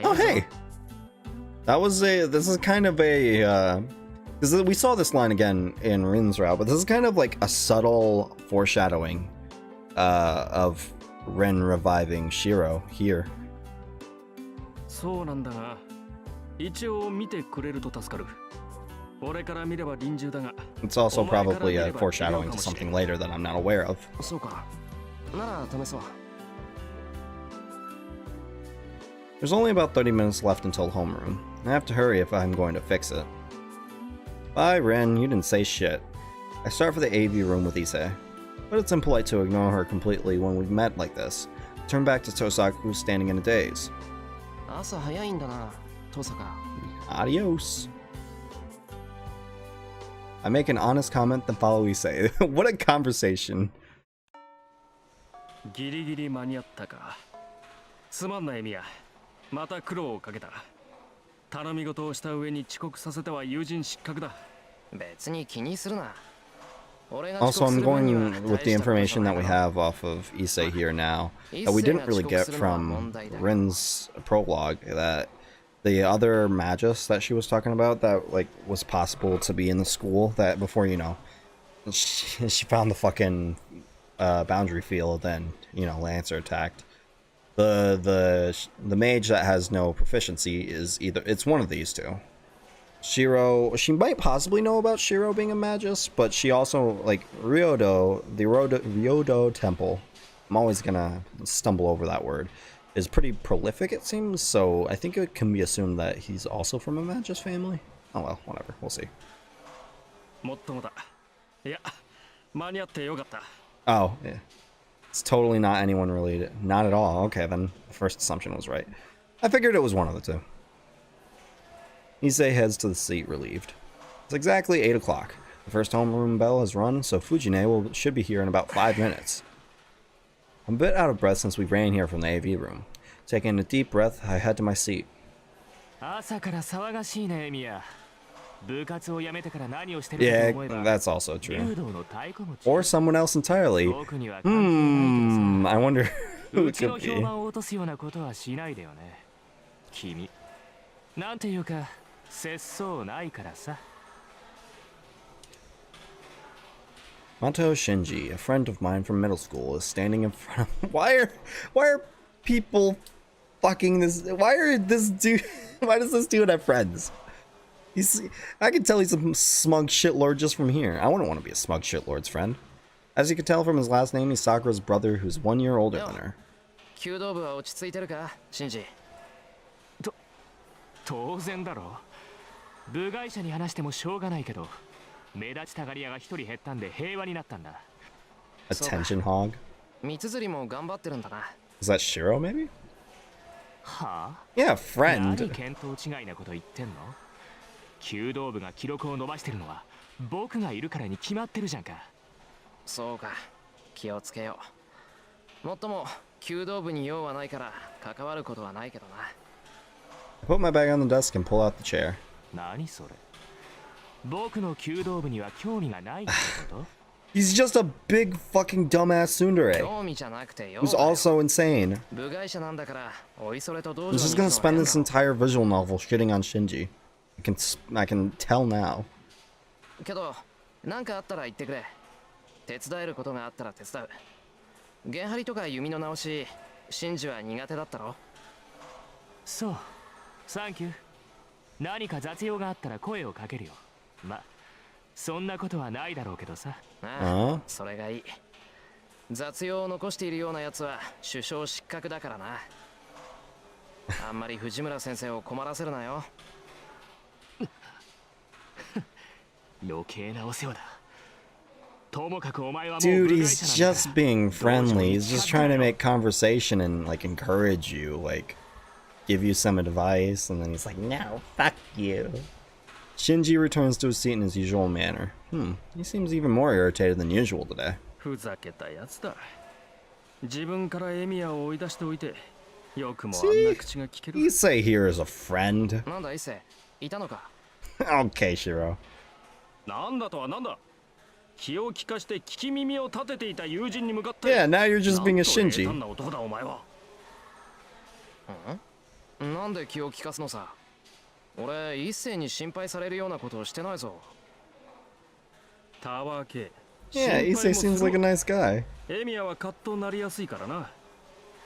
Oh hey! This is kind of a, we saw this line again in Rin's route, but this is kind of like a subtle foreshadowing of Rin reviving Shiro here. It's also probably a foreshadowing to something later that I'm not aware of. There's only about 30 minutes left until homeroom. I have to hurry if I'm going to fix it. Bye, Rin, you didn't say shit. I start for the AV room with Issei. But it's impolite to ignore her completely when we've met like this. Turn back to Tosaka, who's standing in a daze. Adios. I make an honest comment, then follow Issei. What a conversation. Also, I'm going with the information that we have off of Issei here now, that we didn't really get from Rin's prologue, that the other Magus that she was talking about that like was possible to be in the school, that before, you know, she found the fucking boundary field and, you know, Lancer attacked. The mage that has no proficiency is it's one of these two. Shiro, she might possibly know about Shiro being a Magus, but she also, like, Ryodo Temple, I'm always gonna stumble over that word, is pretty prolific, it seems, so I think it can be assumed that he's also from a Magus family. Oh well, whatever, we'll see. Oh, yeah. It's totally not anyone related. Not at all. Okay, then the first assumption was right. I figured it was one of the two. Issei heads to the seat, relieved. It's exactly 8 o'clock. The first homeroom bell has run, so Fujine should be here in about 5 minutes. I'm a bit out of breath since we ran here from the AV room. Taking a deep breath, I head to my seat. Yeah, that's also true. Or someone else entirely. I wonder who it could be. Mato Shinji, a friend of mine from middle school, is standing in front of... Why are people fucking this... Why does this dude have friends? I can tell he's a smug shitlord just from here. I wouldn't want to be a smug shitlord's friend. As you can tell from his last name, he's Sakura's brother who's 1 year older than her. Attention hog? Is that Shiro, maybe? Yeah, friend. もっとも弓道部に用はないから関わることはないけどな。I put my bag on the desk and pull out the chair. 何それ。僕の弓道部には興味がないってこと？ He's just a big fucking dumbass tsundere 興味じゃなくてよ。 who's also insane. 部外者なんだからおいそれと道場 He's に just 行 gonna くのは spend 変 this だろ。 entire visual novel shitting on Shinji. I can tell now. けどなんかあったら言ってくれ。手伝えることがあったら手伝う。弦張りとか弓の直し、シンジは苦手だったろ。そう。サンキュー。何か雑用があったら声をかけるよ。ま、そんなことはないだろうけどさ。ああ、それがいい。雑用を残しているようなやつは首相失格だからな。あんまり藤村先生を困らせるなよ。余計なお世話だ。ともかくお前はもう Dude, 部外 he's 者なんだ。 just being friendly. He's just trying to make conversation and like encourage you, like give you some advice, and then he's like, "No, fuck you." Shinji returns to his seat in his usual manner. He seems even more irritated than usual today. ふざけたやつだ。自分からエミヤを追い出しておいて、よくもあんな口が聞ける。 You say here is a friend. なんだ伊勢、いたのか。Okay, Shiro. なんだとはなんだ。気を利かして聞き耳を立てていた友人に向かって。 Yeah, now you're just being a なんと平 Shinji. 坦な男だお前は。なんで気を利かすのさ。俺一斉に心配されるようなことをしてないぞ。たわけ。 Yeah, Issei seems like a nice guy. エミヤはカッとなりやすいからな。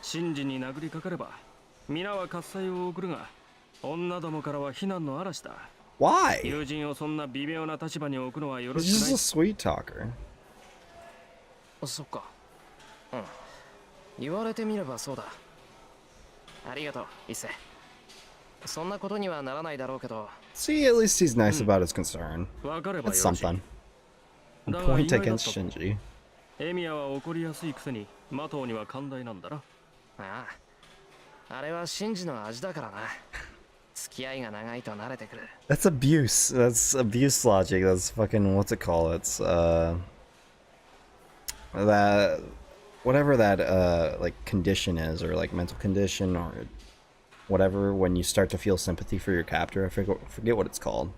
シンジに殴りかかれば皆は喝采を送るが、女どもからは非難の嵐だ。 Why? 友人をそんな微妙な立場に置くのはよろ He's しく just ない a。sweet talker. そっか。言われてみればそうだ。ありがとう、伊勢。そんなことにはならないだろうけど。 See, at least he's nice about his concern. わかれば That's よろしい。 something. だが Point 意外だ against ったぞ。 Shinji. エミヤは怒りやすいくせにマトウには寛大なんだな。ああ、あれはシンジの味だからな。付き合いが長いと慣れてくる。 That's abuse. That's abuse logic. That's fucking what's it called? It's that whatever that like condition is, or like mental condition, or whatever, when you start to feel sympathy for your captor. I forget what it's called.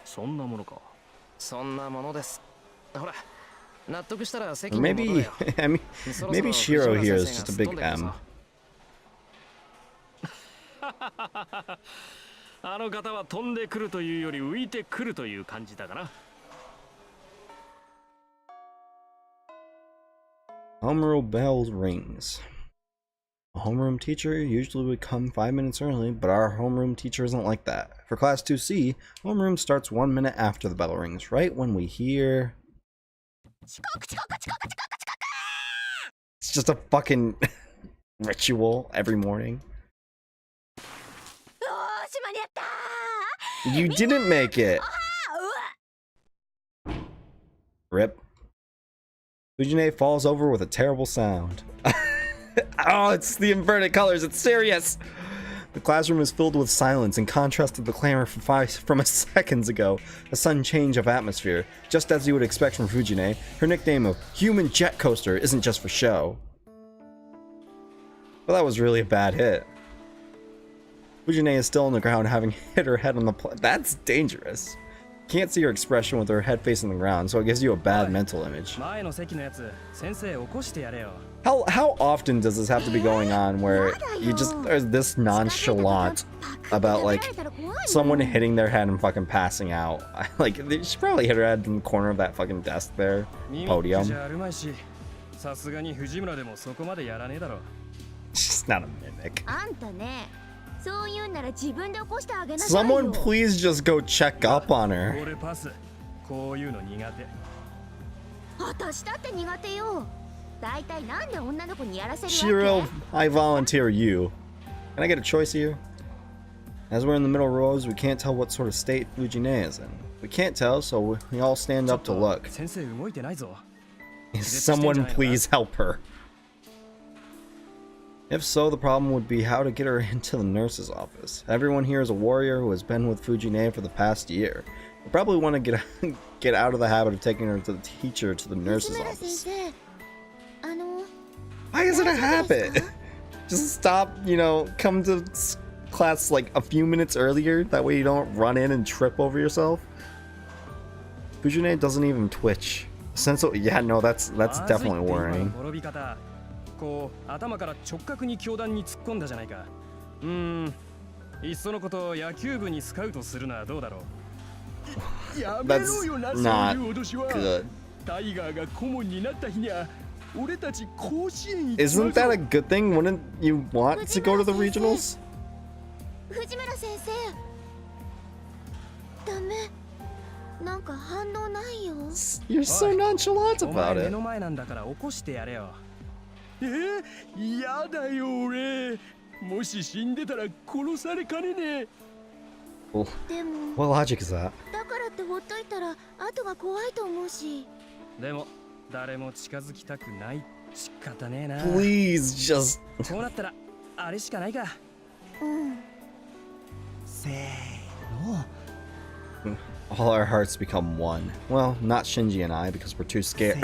そんなものか。そんなものです。ほら、納得したら席 Or に戻れ maybe よ。 I mean そろそろ maybe Shiro 藤 here 村 is 先 just 生 a がすっ飛 big んでくるぞ。 M. あの方は飛んでくるというより浮いてくるという感じだかな。 Homeroom bell rings. A homeroom teacher usually would come 5 minutes early, but our homeroom teacher isn't like that. For class 2C, homeroom starts 1 minute after the bell rings, right when we hear... It's just a fucking ritual every morning. You didn't make it! Rip. Fujine falls over with a terrible sound. Oh, it's the inverted colors. It's serious. The classroom is filled with silence in contrast to the clamor from a seconds ago. A sudden change of atmosphere. Just as you would expect from Fujine, her nickname of Human Jet Coaster isn't just for show. Well, that was really a bad hit. Fujine is still on the ground, having hit her head on the That's dangerous. Can't see her expression with her head facing the ground, so it gives you a bad mental image. 前の席のやつ、先生起こしてやれよ。 How often does this have to be going on where you just are this nonchalant about like someone hitting their head and fucking passing out? Like she probably hit her head in the corner of that fucking desk there, podium. じゃあるまいし、さすがに藤村でもそこまでやらねえだろ。 She's not a mimic. あんたね、そう言うなら自分で起こしてあげなさいよ。 Someone please just go check up on her. 俺パス。こういうの苦手。私だって苦手よ。だいたいなんで女の子にやらせるわけ？ Shiro, I volunteer you. Can I get a choice here? As we're in the middle rows, we can't tell what sort of state Fujine is in. We can't tell, so we all stand up to look. 先生動いてないぞ。 Someone please help her. If so, the problem would be how to get her into the nurse's office. Everyone here is a warrior who has been with Fujine for the past year. I probably want to get out of the habit of taking her to the teacher to the nurse's office. Why is it a habit? Just stop, you know, come to class like a few minutes earlier. That way you don't run in and trip over yourself. Fujine doesn't even twitch. Yeah, no, that's definitely worrying. こう頭から直角に教壇に突っ込んだじゃないか。いっそのこと野球部にスカウトするのはどうだろう。やめろよな、そういう脅しは。タイガーが顧問になった日には俺たち甲子園行きましょう。 Isn't that a good thing? Wouldn't you want to go to the regionals? 藤村先生、ダメ。なんか反応ないよ。 You're so nonchalant about 目 it. の前なんだから起こしてやれよ。やだよ俺。もし死んでたら殺されかねねえ。 Well, でも what logic is that? だからってほっといたら後が怖いと思うし。でも誰も近づきたくない。仕方ねえな。 Please just. こうなったらあれしかないか。うん。せーの。 All our hearts become one. Well, not Shinji and I, because we're too scared.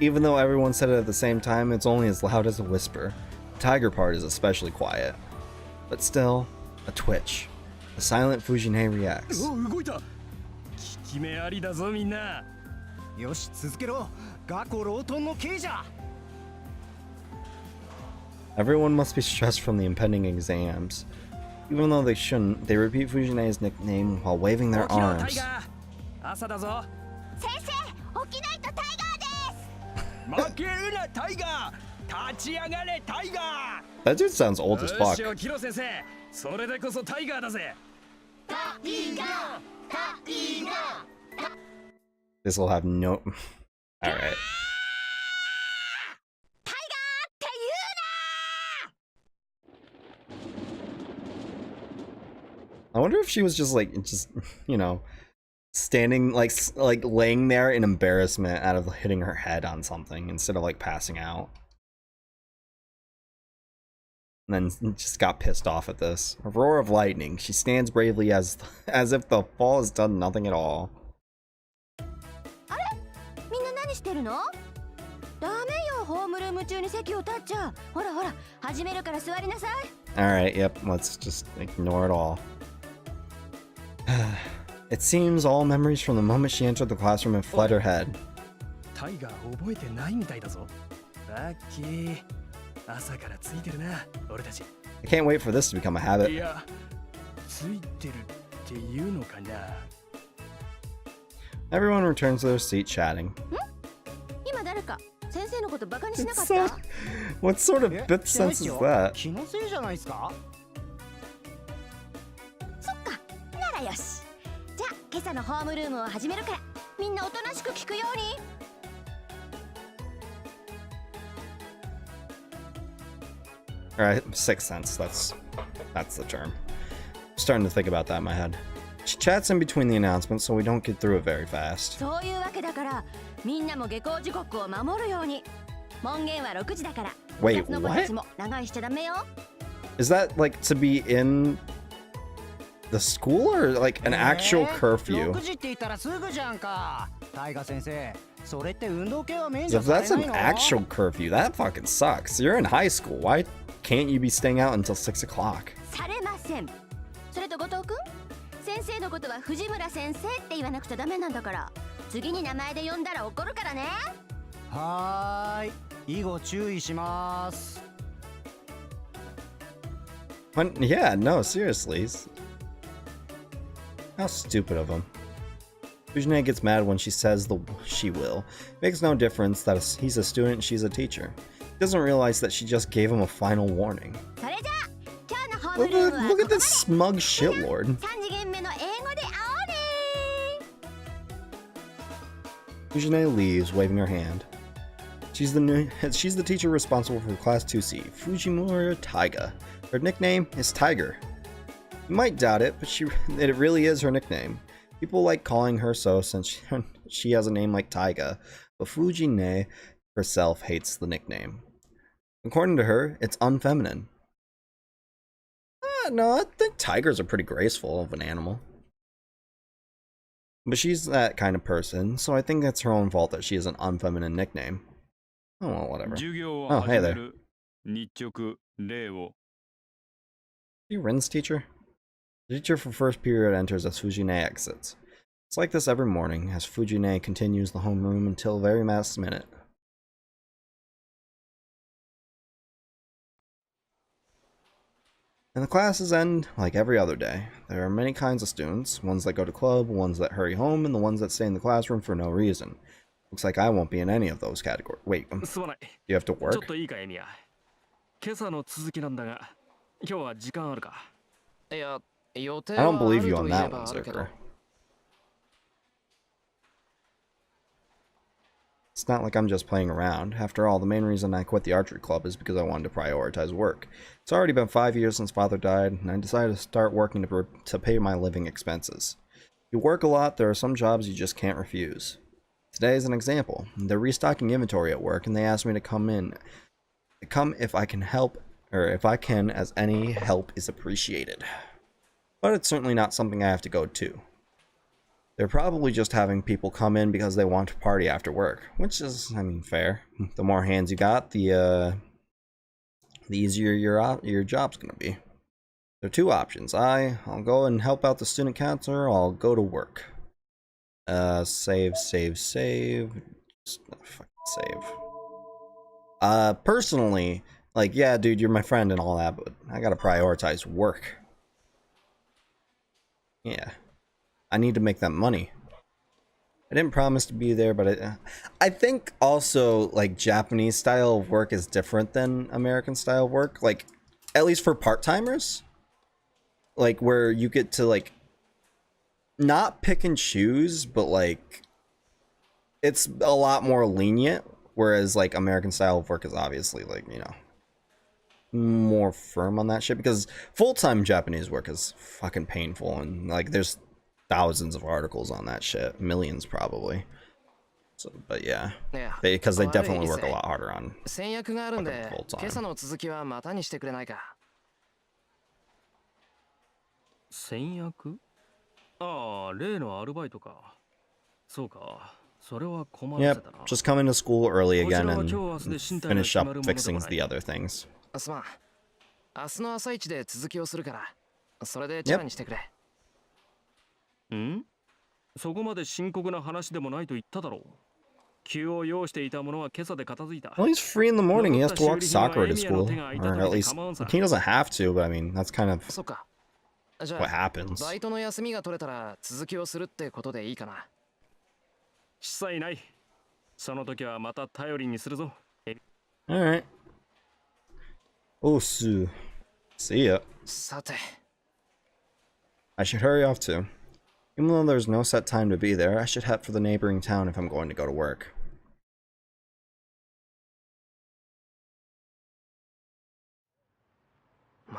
Even though everyone said it at the same time, it's only as loud as a whisper. The tiger part is especially quiet. But still, a twitch. The silent Fujine reacts. 動いた。効き目ありだぞみんな。よし続けろ。学校ロートンの刑じゃ。 Everyone must be stressed from the impending exams. Even though they shouldn't, they repeat Fujine's nickname while waving their arms. 朝だぞ。先生、起きないとタイガーです。負けるなタイガー。立ち上がれタイガー。 That dude sounds old as fuck. よし、キロ先生。それでこそタイガーだぜ。タイガー、タイガー。 This will have no. Alright. I wonder if she was just you know, standing like laying there in embarrassment out of hitting her head on something instead of like passing out. And then just got pissed off at this. A roar of lightning. She stands bravely as if the fall has done nothing at all. あれ？みんな何してるの？ダメよ、ホームルーム中に席を立っちゃ。ほらほら、始めるから座りなさい。Alright, yep, let's just ignore it all. It seems all memories from the moment she entered the classroom have fled her head. タイガー覚えてないみたいだぞ。ラッキー。朝からついてるな、俺たち。 I can't wait for this to become a habit. いや、ついてるっていうのかな。 Everyone returns to their seat chatting. 今誰か先生のことバカにしなかっ So, た？ what sort of bit sense is that? 気のせいじゃないですか。そっか、ならよし。じゃあ今朝のホームルームを始めるから、みんなおとなしく聞くように。 Alright, sixth sense, that's the term. I'm starting to think about that in my head. She chats in between the announcements so we don't get through it very fast. そういうわけだから、みんなも下校時刻を守るように。門限は6時だから。 Wait, 部活の子たちも長居しちゃダメよ。 Is that like to be in the school or like an actual curfew? 6時って言ったらすぐじゃんか。タイガ先生、それって運動系は免 If 除さ that's れ an ないの？ actual curfew, that fucking sucks. You're in high school. Why can't you be staying out until 6 o'clock? されません。それと後藤くん、先生のことは藤村先生って言わなくちゃダメなんだから。次に名前で呼んだら怒るからね。はーい、以後注意します。 Yeah, no, seriously. How stupid of him. Fujine gets mad when she says she will. Makes no difference that he's a student and she's a teacher. He doesn't realize that she just gave him a final warning. それじゃあ今日のホームルームは Look こ at こま this で。 smug shitlord. 3次元目の英語で会おうね。 Fujine leaves, waving her hand. She's the teacher responsible for Class 2C, Fujimura Taiga. Her nickname is Tiger. You might doubt it, but it really is her nickname. People like calling her so since she has a name like Taiga, but Fujine herself hates the nickname. According to her, it's unfeminine. No, I think tigers are pretty graceful of an animal. But she's that kind of person, so I think it's her own fault that she has an unfeminine nickname. Oh, well, whatever. Oh, hey there. You Rin's teacher? The teacher for first period enters as Fujine exits. It's like this every morning, as Fujine continues the homeroom until very last minute. And the classes end like every other day. There are many kinds of students, ones that go to club, ones that hurry home, and the ones that stay in the classroom for no reason. Looks like I won't be in any of those categories. Wait, you have to work? I don't believe you on that one, Zerker. It's not like I'm just playing around. After all, the main reason I quit the archery club is because I wanted to prioritize work. It's already been 5 years since father died, and I decided to start working to pay my living expenses. You work a lot, there are some jobs you just can't refuse. Today is an example. They're restocking inventory at work, and they asked me to come if I can help, or if I can, as any help is appreciated. But it's certainly not something I have to go to. They're probably just having people come in because they want to party after work, which is, I mean, fair. The more hands you got, the easier your job's gonna be. There are two options. I'll go and help out the student council, or I'll go to work. Save. Just fucking save. Personally, like, yeah, dude, you're my friend and all that, but I gotta prioritize work. Yeah. I need to make that money. I didn't promise to be there, but I think also, like, Japanese style of work is different than American style of work. Like, at least for part-timers. Like, where you get to, like, not pick and choose, but, like, it's a lot more lenient. Whereas, like, American style of work is obviously, like, you know, more firm on that shit. Because full-time Japanese work is fucking painful. And, like, there's thousands of articles on that shit, millions probably. So, but yeah, because they definitely work a lot harder on full time. 先約? ああ、例のアルバイトか。そうか、それは困らせたな。Yep, just come into school early again and finish up fixing the other things. すまん。明日の朝一で続きをするから、それでチャラにしてくれ。ん？そこまで深刻な話でもないと言っただろう。急を要していたものは今朝で片付いた。Well, he's free in the morning. He has to walk Sakura to school, or at least he doesn't have to. But I mean, that's kind of what happens. バイトの休みが取れたら続きをするってことでいいかな。しさいない。その時はまた頼りにするぞ。All right. Oh, see ya. さて。I should hurry off too. Even though there's no set time to be there, I should head for the neighboring town if I'm going to go to work.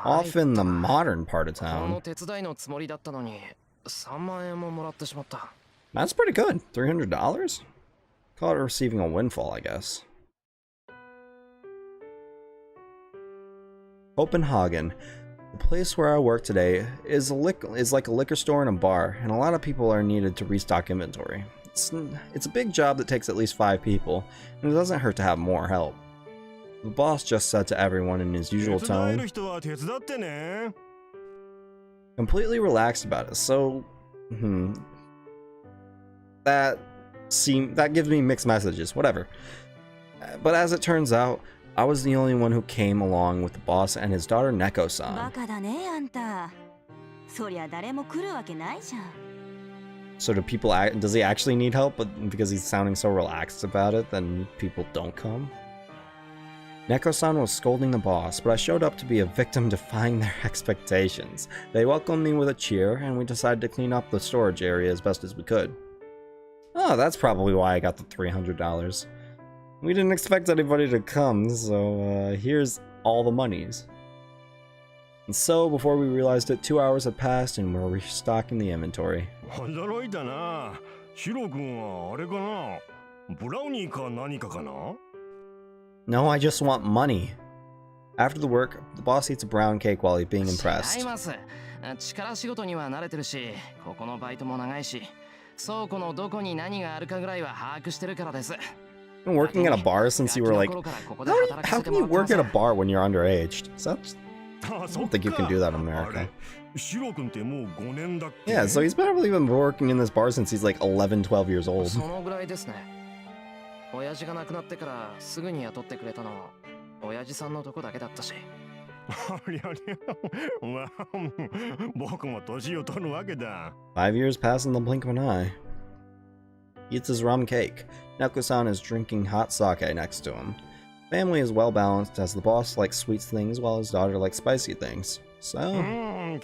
Off in the modern part of town. That's pretty good. $300? Call it receiving a windfall, I guess. Copenhagen. The place where I work today is like a liquor store and a bar, and a lot of people are needed to restock inventory. It's a big job that takes at least 5 people, and it doesn't hurt to have more help. The boss just said to everyone in his usual tone, completely relaxed about it, so that gives me mixed messages, whatever. But as it turns out, I was the only one who came along with the boss and his daughter Neko-san. So does he actually need help? But because he's sounding so relaxed about it, then people don't come? Neko-san was scolding the boss, but I showed up to be a victim defying their expectations. They welcomed me with a cheer, and we decided to clean up the storage area as best as we could. Oh, that's probably why I got the $300. We didn't expect anybody to come, so here's all the monies. And so, before we realized it, 2 hours had passed and we're restocking the inventory. No, I just want money. After the work, the boss eats a brown cake while he's being impressed. 違います。力仕事には慣れてるし、ここのバイトも長いし、倉庫のどこに何があるかぐらいは把握してるからです。Been working at a bar since you were like, how can you work at a bar when you're underaged? I don't think you can do that in America. Yeah, so he's probably been working in this bar since he's like 11, 12 years old. そのぐらいですね。親父が亡くなってからすぐに雇ってくれたのは親父さんのとこだけだったし。5 years pass in the blink of an eye. He eats his rum cake. Neko-san is drinking hot sake next to him. Family is well balanced as the boss likes sweet things while his daughter likes spicy things. So... And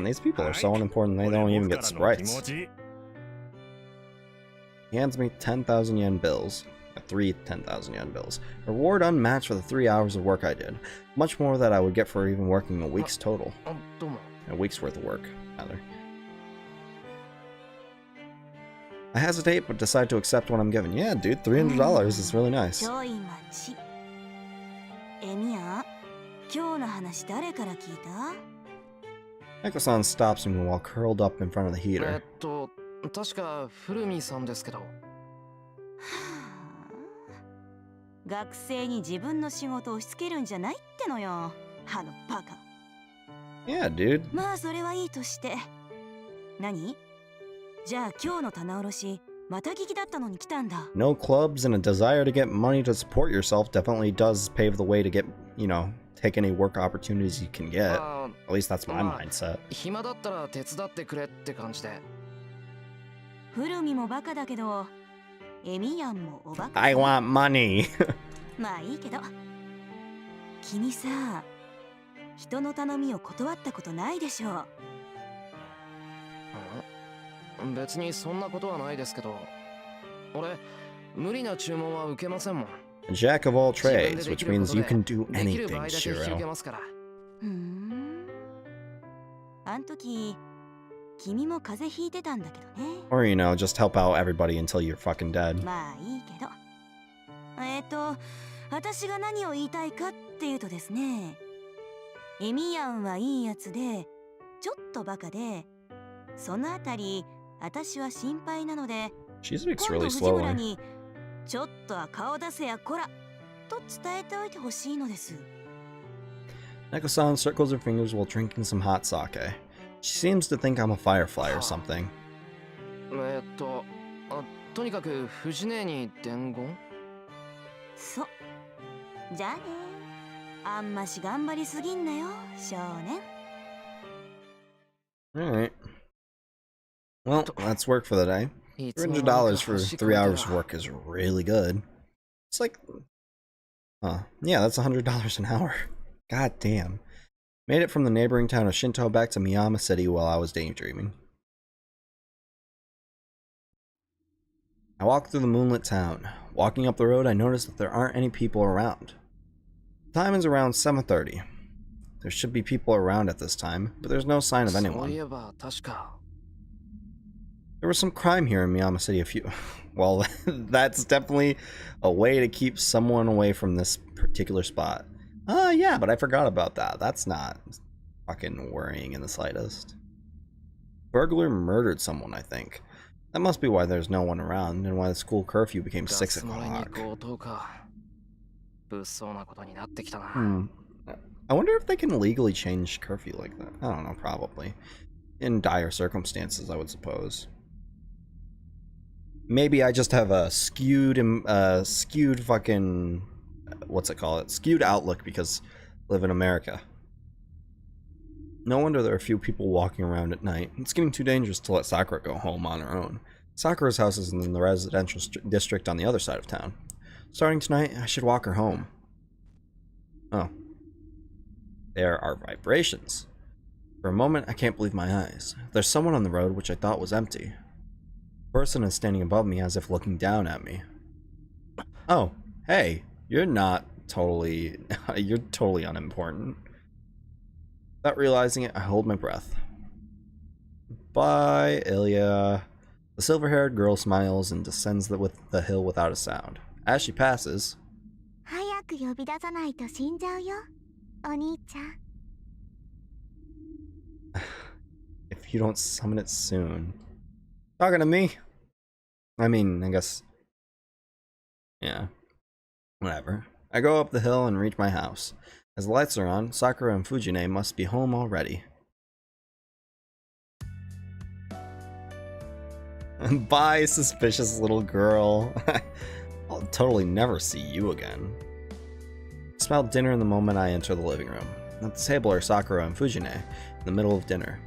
these people are so unimportant they don't even get sprites. He hands me 10,000 yen bills. 3 10,000 yen bills. Reward unmatched for the 3 hours of work I did. Much more that I would get for even working a week's total. A week's worth of work, rather. I hesitate, but decide to accept what I'm given. Yeah, dude, $300 is really nice. Neko-san stops me while curled up in front of the heater. 確か古見さんですけど。学生に自分の仕事を押し付けるんじゃないってのよ、あのバカ。Yeah, dude. まあそれはいいとして。何？じゃあ今日の棚卸し、また聞きだったのに来たんだ。No clubs and a desire to get money to support yourself definitely does pave the way to get, you know, take any work opportunities you can get. At least that's my mindset. 暇だったら手伝ってくれって感じで。古見もバカだけど、エミヤンもおバカ。I want money. まあいいけど。君さ、人の頼みを断ったことないでしょ。別にそんなことはないですけど、俺無理な注文は受けませんもん。A jack of all trades, which means you can do anything, Shiro. あん時君も風邪ひいてたんだけどね。Or, you know, just help out everybody until you're fucking dead. まあいいけど。私が何を言いたいかっていうとですね、エミヤンはいいやつで、ちょっとバカで、そのあたり、私は心配なので、She speaks 今度 really 藤村 slowly. に、ちょっとは顔出せやこら、と伝えておいてほしいのです。Neko-san circles her fingers while drinking some hot sake. She seems to think I'm a firefly or something. とにかく藤姉に伝言？そう。じゃあね。あんまし頑張りすぎんなよ、少年。Alright. Well, that's work for the day. $300 for 3 hours of work is really good. It's like... yeah, that's $100 an hour. God damn. Made it from the neighboring town of Shinto back to Miyama City while I was daydreaming. I walked through the moonlit town. Walking up the road, I noticed that there aren't any people around. The time is around 7:30. There should be people around at this time, but there's no sign of anyone. There was some crime here in Miyama City well, that's definitely a way to keep someone away from this particular spot. Yeah, but I forgot about that. That's not fucking worrying in the slightest. Burglar murdered someone, I think. That must be why there's no one around and why the school curfew became 6 o'clock. I wonder if they can legally change curfew like that. I don't know, probably. In dire circumstances, I would suppose. Maybe I just have a skewed fucking... what's it called? Skewed outlook because I live in America. No wonder there are a few people walking around at night. It's getting too dangerous to let Sakura go home on her own. Sakura's house is in the residential district on the other side of town. Starting tonight, I should walk her home. Oh. There are vibrations. For a moment, I can't believe my eyes. There's someone on the road which I thought was empty. A person is standing above me as if looking down at me. Oh, hey, you're not totally... you're totally unimportant. Without realizing it, I hold my breath. Bye, Ilya. The silver-haired girl smiles and descends the hill without a sound. As she passes, 早く呼び出さないと死んじゃうよ、お兄ちゃん。 if you don't summon it soon. Talking to me? I mean, I guess. Yeah. Whatever. I go up the hill and reach my house. As the lights are on, Sakura and Fujine must be home already. Bye, suspicious little girl. I'll totally never see you again. I smell dinner the moment I enter the living room. At the table are Sakura and Fujine, in the middle of dinner.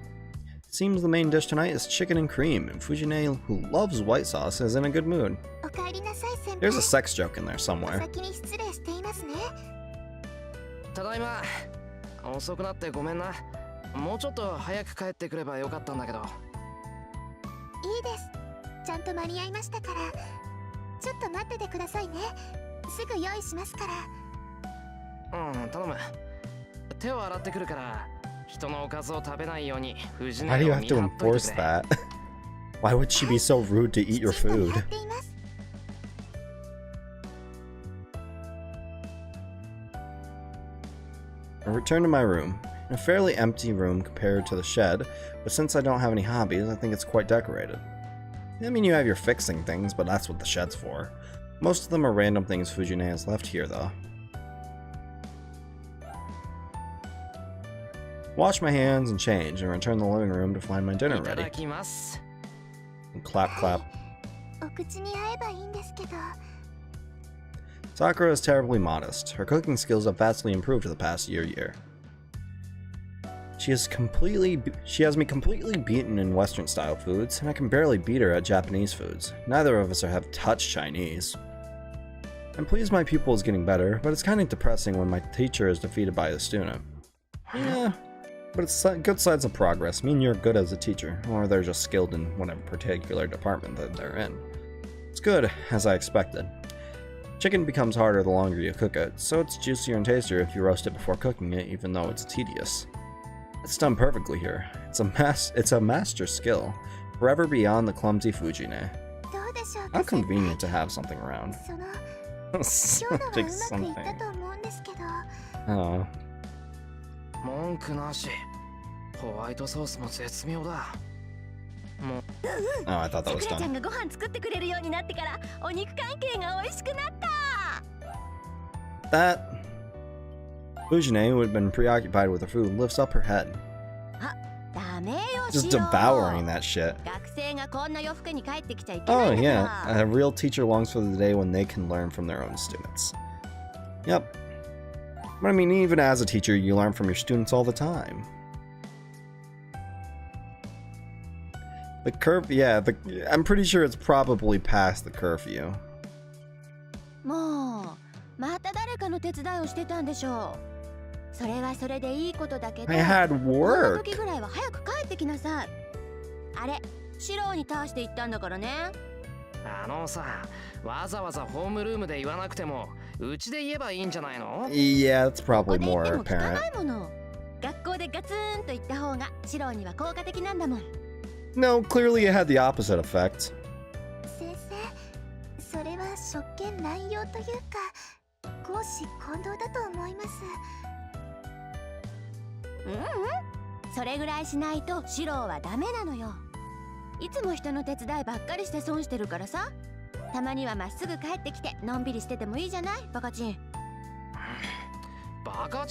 It seems the main dish tonight is chicken and cream, and Fujine, who loves white sauce, is in a good mood. There's a sex joke in there somewhere. ただいま。遅くなってごめんな。もうちょっと早く帰ってくればよかったんだけど。いいです。ちゃんと間に合いましたから。ちょっと待っててくださいね。すぐ用意しますから。頼む。手を洗ってくるから、人のおかずを食べないように藤根を見張っといてくれ。Why do you have to enforce that? Why would she be so rude to eat your food? I return to my room. In a fairly empty room compared to the shed, but since I don't have any hobbies, I think it's quite decorated. I mean, you have your fixing things, but that's what the shed's for. Most of them are random things Fujine has left here, though. Wash my hands and change, and return to the living room to find my dinner ready. And clap, clap. Sakura is terribly modest. Her cooking skills have vastly improved in the past year. She has me completely beaten in Western-style foods, and I can barely beat her at Japanese foods. Neither of us have touched Chinese. I'm pleased my pupil is getting better, but it's kind of depressing when my teacher is defeated by a student. Yeah, but it's good signs of progress. Mean you're good as a teacher, or they're just skilled in whatever particular department that they're in. It's good, as I expected. Chicken becomes harder the longer you cook it, so it's juicier and tastier if you roast it before cooking it, even though it's tedious. It's done perfectly here. It's a master skill, forever beyond the clumsy Fujine. How convenient to have something around. Something. Oh. Oh, I thought that was done. That Fujine, who had been preoccupied with her food, lifts up her head. Just devouring that shit. Oh yeah, a real teacher longs for the day when they can learn from their own students. Yep. But I mean, even as a teacher, you learn from your students all the time. The curfew, yeah, I'm pretty sure it's probably past the curfew. I had work. Yeah, that's probably more apparent. No, clearly it had the opposite effect.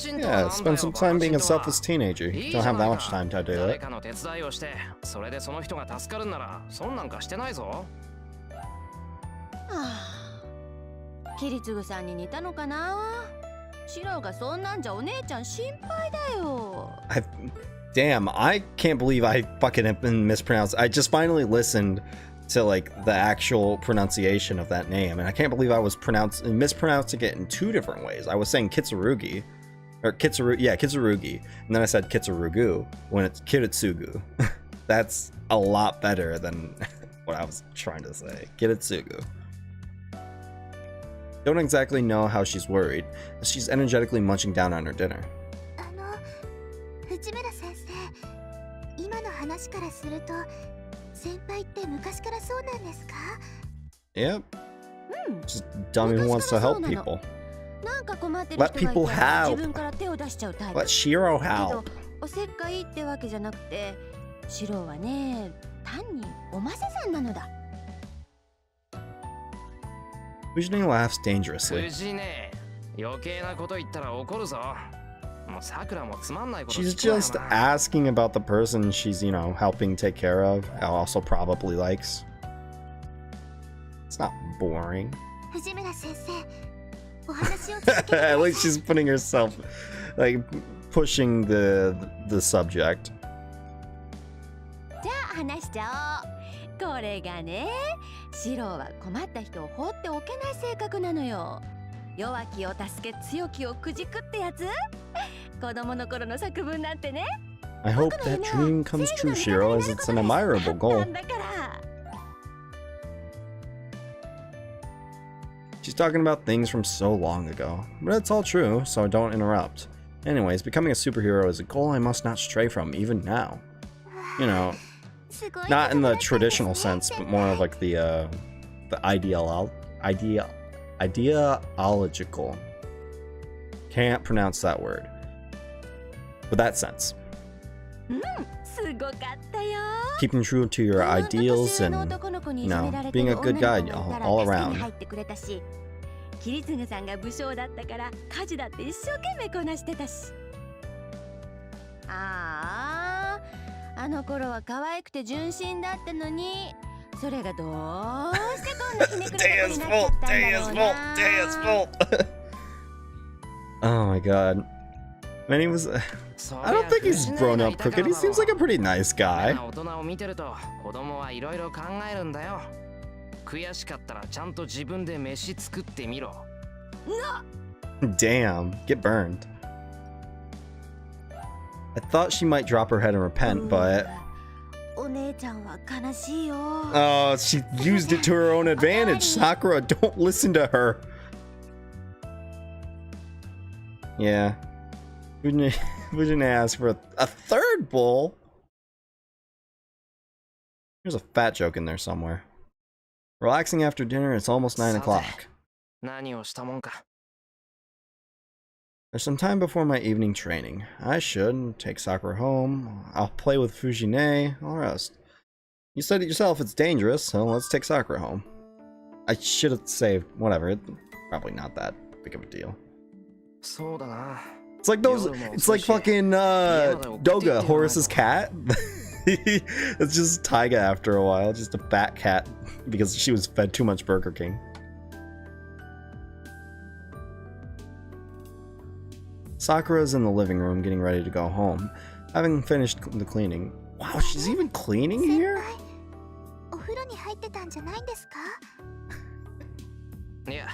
Yeah, spend some time being a selfless teenager. You don't have that much time to do it. Damn, I can't believe I fucking have been mispronounced. I just finally listened to like the actual pronunciation of that name, and I can't believe I was mispronouncing it in two different ways. I was saying Kitsurugi, or Kitsurugi, and then I said Kitsurugu when it's Kiritsugu. That's a lot better than what I was trying to say. Kiritsugu. Don't exactly know how she's worried, as she's energetically munching down on her dinner. 先輩って昔からそうなんですか？ Yep. Just dummy who wants to help people. なんか困ってる Let 人がい people たら help. 自分から手を出しちゃうタイプ。 Let Shiro けど help. おせっかいってわけじゃなくて、シロはね、単におませさんなのだ。Fujine laughs dangerously. 藤ね、余計なこと言ったら怒るぞ。もうさくらもつまんないこと She's 聞くわよ just な。 asking about the person she's, you know, helping take care of, and also probably likes. It's not boring. 藤村先生、お話を続けてください。 At least she's putting herself, like, pushing the subject. じゃあ話しちゃおう。これがね、シロは困った人を放っておけない性格なのよ。弱きを助け、強きをくじくってやつ。子供の頃の作文なんてね。 I hope that dream comes true, Shiro, as it's an admirable goal. だから。 She's talking about things from so long ago, but it's all true, so don't interrupt. Anyways, becoming a superhero is a goal I must not stray from, even now. You know, すごい not in the ことだったんです traditional ね sense, 先 but 輩 more of like the ideological. Can't pronounce that word. But that sense. すごかったよ。 Keeping true to your この ideals 年上の and 男の子にい you じ know, められて being る a good guy 女の子がいたら all 助けに around. 入ってくれたし、桐次さんが武将だったから家事だって一生懸命こなしてたし。あの頃は可愛くて純真だったのに、それがどうしてこんなひねくれた子になっちゃったんだろうな。 Oh my god. Man, he was. I don't think he's grown up crooked. He seems like a pretty nice guy. 大人を見てると子供はいろいろ考えるんだよ。悔しかったらちゃんと自分で飯作ってみろ。 Damn, get burned. I thought she might drop her head and repent, but お姉ちゃんは悲しいよ。 oh, she used it to her own advantage. Sakura, don't listen to her. Yeah. Fujine asked for a third bowl. There's a fat joke in there somewhere. Relaxing after dinner, it's almost 9 o'clock. 何をしたもんか。 There's some time before my evening training. I should take Sakura home. I'll play with Fujine. I'll rest. You said it yourself, it's dangerous, so let's take Sakura home. I should have saved. Whatever. It's probably not that big of a deal. そうだな。 It's like those. It's like fucking Doga, Horace's cat. It's just Taiga after a while, just a fat cat because she was fed too much Burger King. Sakura's in the living room getting ready to go home, having finished the cleaning. Wow, she's even cleaning 先 here? 輩、お風呂に入ってたんじゃないんですか？いや、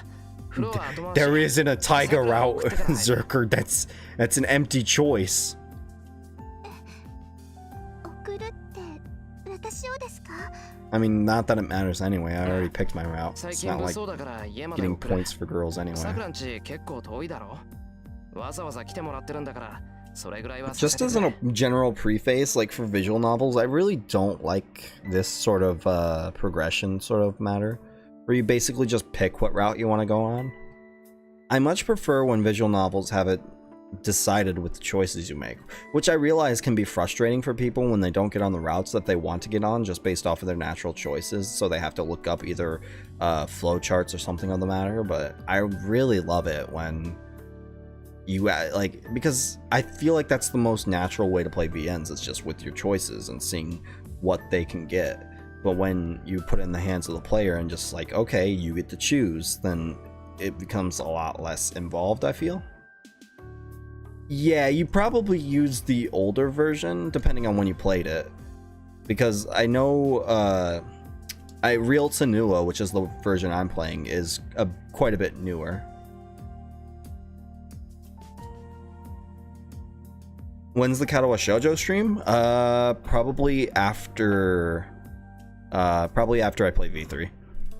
風呂は後回し。 There isn't a Taiga route, Zerker. That's an empty choice. 送るって私をですか？ I mean, not that it matters anyway. I already picked my route. 最 It's 近 not 物 like 騒だから家まで getting 送る。 points for girls さ anyway. くらんち結構遠いだろ。わざわざ来てもらってるんだから、それぐらいは Just as a general preface, like for visual novels, I really don't like this sort of progression sort of matter, where you basically just pick what route you want to go on. I much prefer when visual novels have it decided with the choices you make, which I realize can be frustrating for people when they don't get on the routes that they want to get on just based off of their natural choices, so they have to look up either flowcharts or something of the matter, but I really love it when you like, because I feel like that's the most natural way to play VNs, it's just with your choices and seeing what they can get. But when you put it in the hands of the player and just like, okay, you get to choose, then it becomes a lot less involved, I feel. Yeah, you probably used the older version depending on when you played it, because I know Real Tsunua, which is the version I'm playing, is quite a bit newer. When's the Katawa Shoujo stream? Probably after I play V3.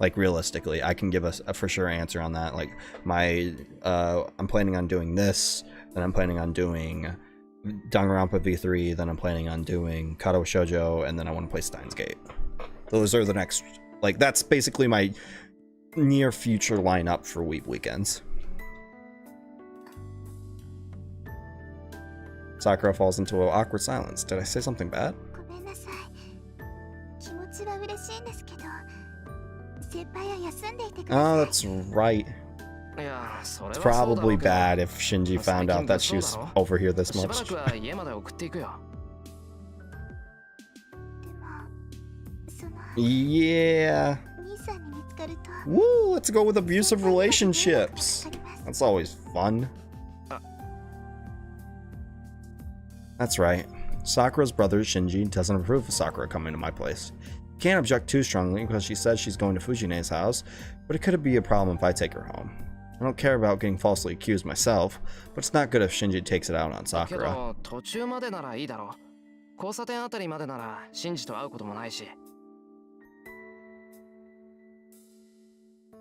Like, realistically, I can give a for sure answer on that. Like, I'm planning on doing this, then I'm planning on doing Danganronpa V3, then I'm planning on doing Kato Shoujo, and then I want to play Steins Gate. Those are the next, like, that's basically my near future lineup for weekends. Sakura falls into an awkward silence. Did I say something bad? Oh, that's right. It's probably bad if Shinji found out that she was over here this much. Yeah. Woo, let's go with abusive relationships. That's always fun. That's right. Sakura's brother Shinji doesn't approve of Sakura coming to my place. Can't object too strongly because she says she's going to Fujine's house, but it could be a problem if I take her home. I don't care about getting falsely accused myself, but it's not good if Shinji takes it out on Sakura.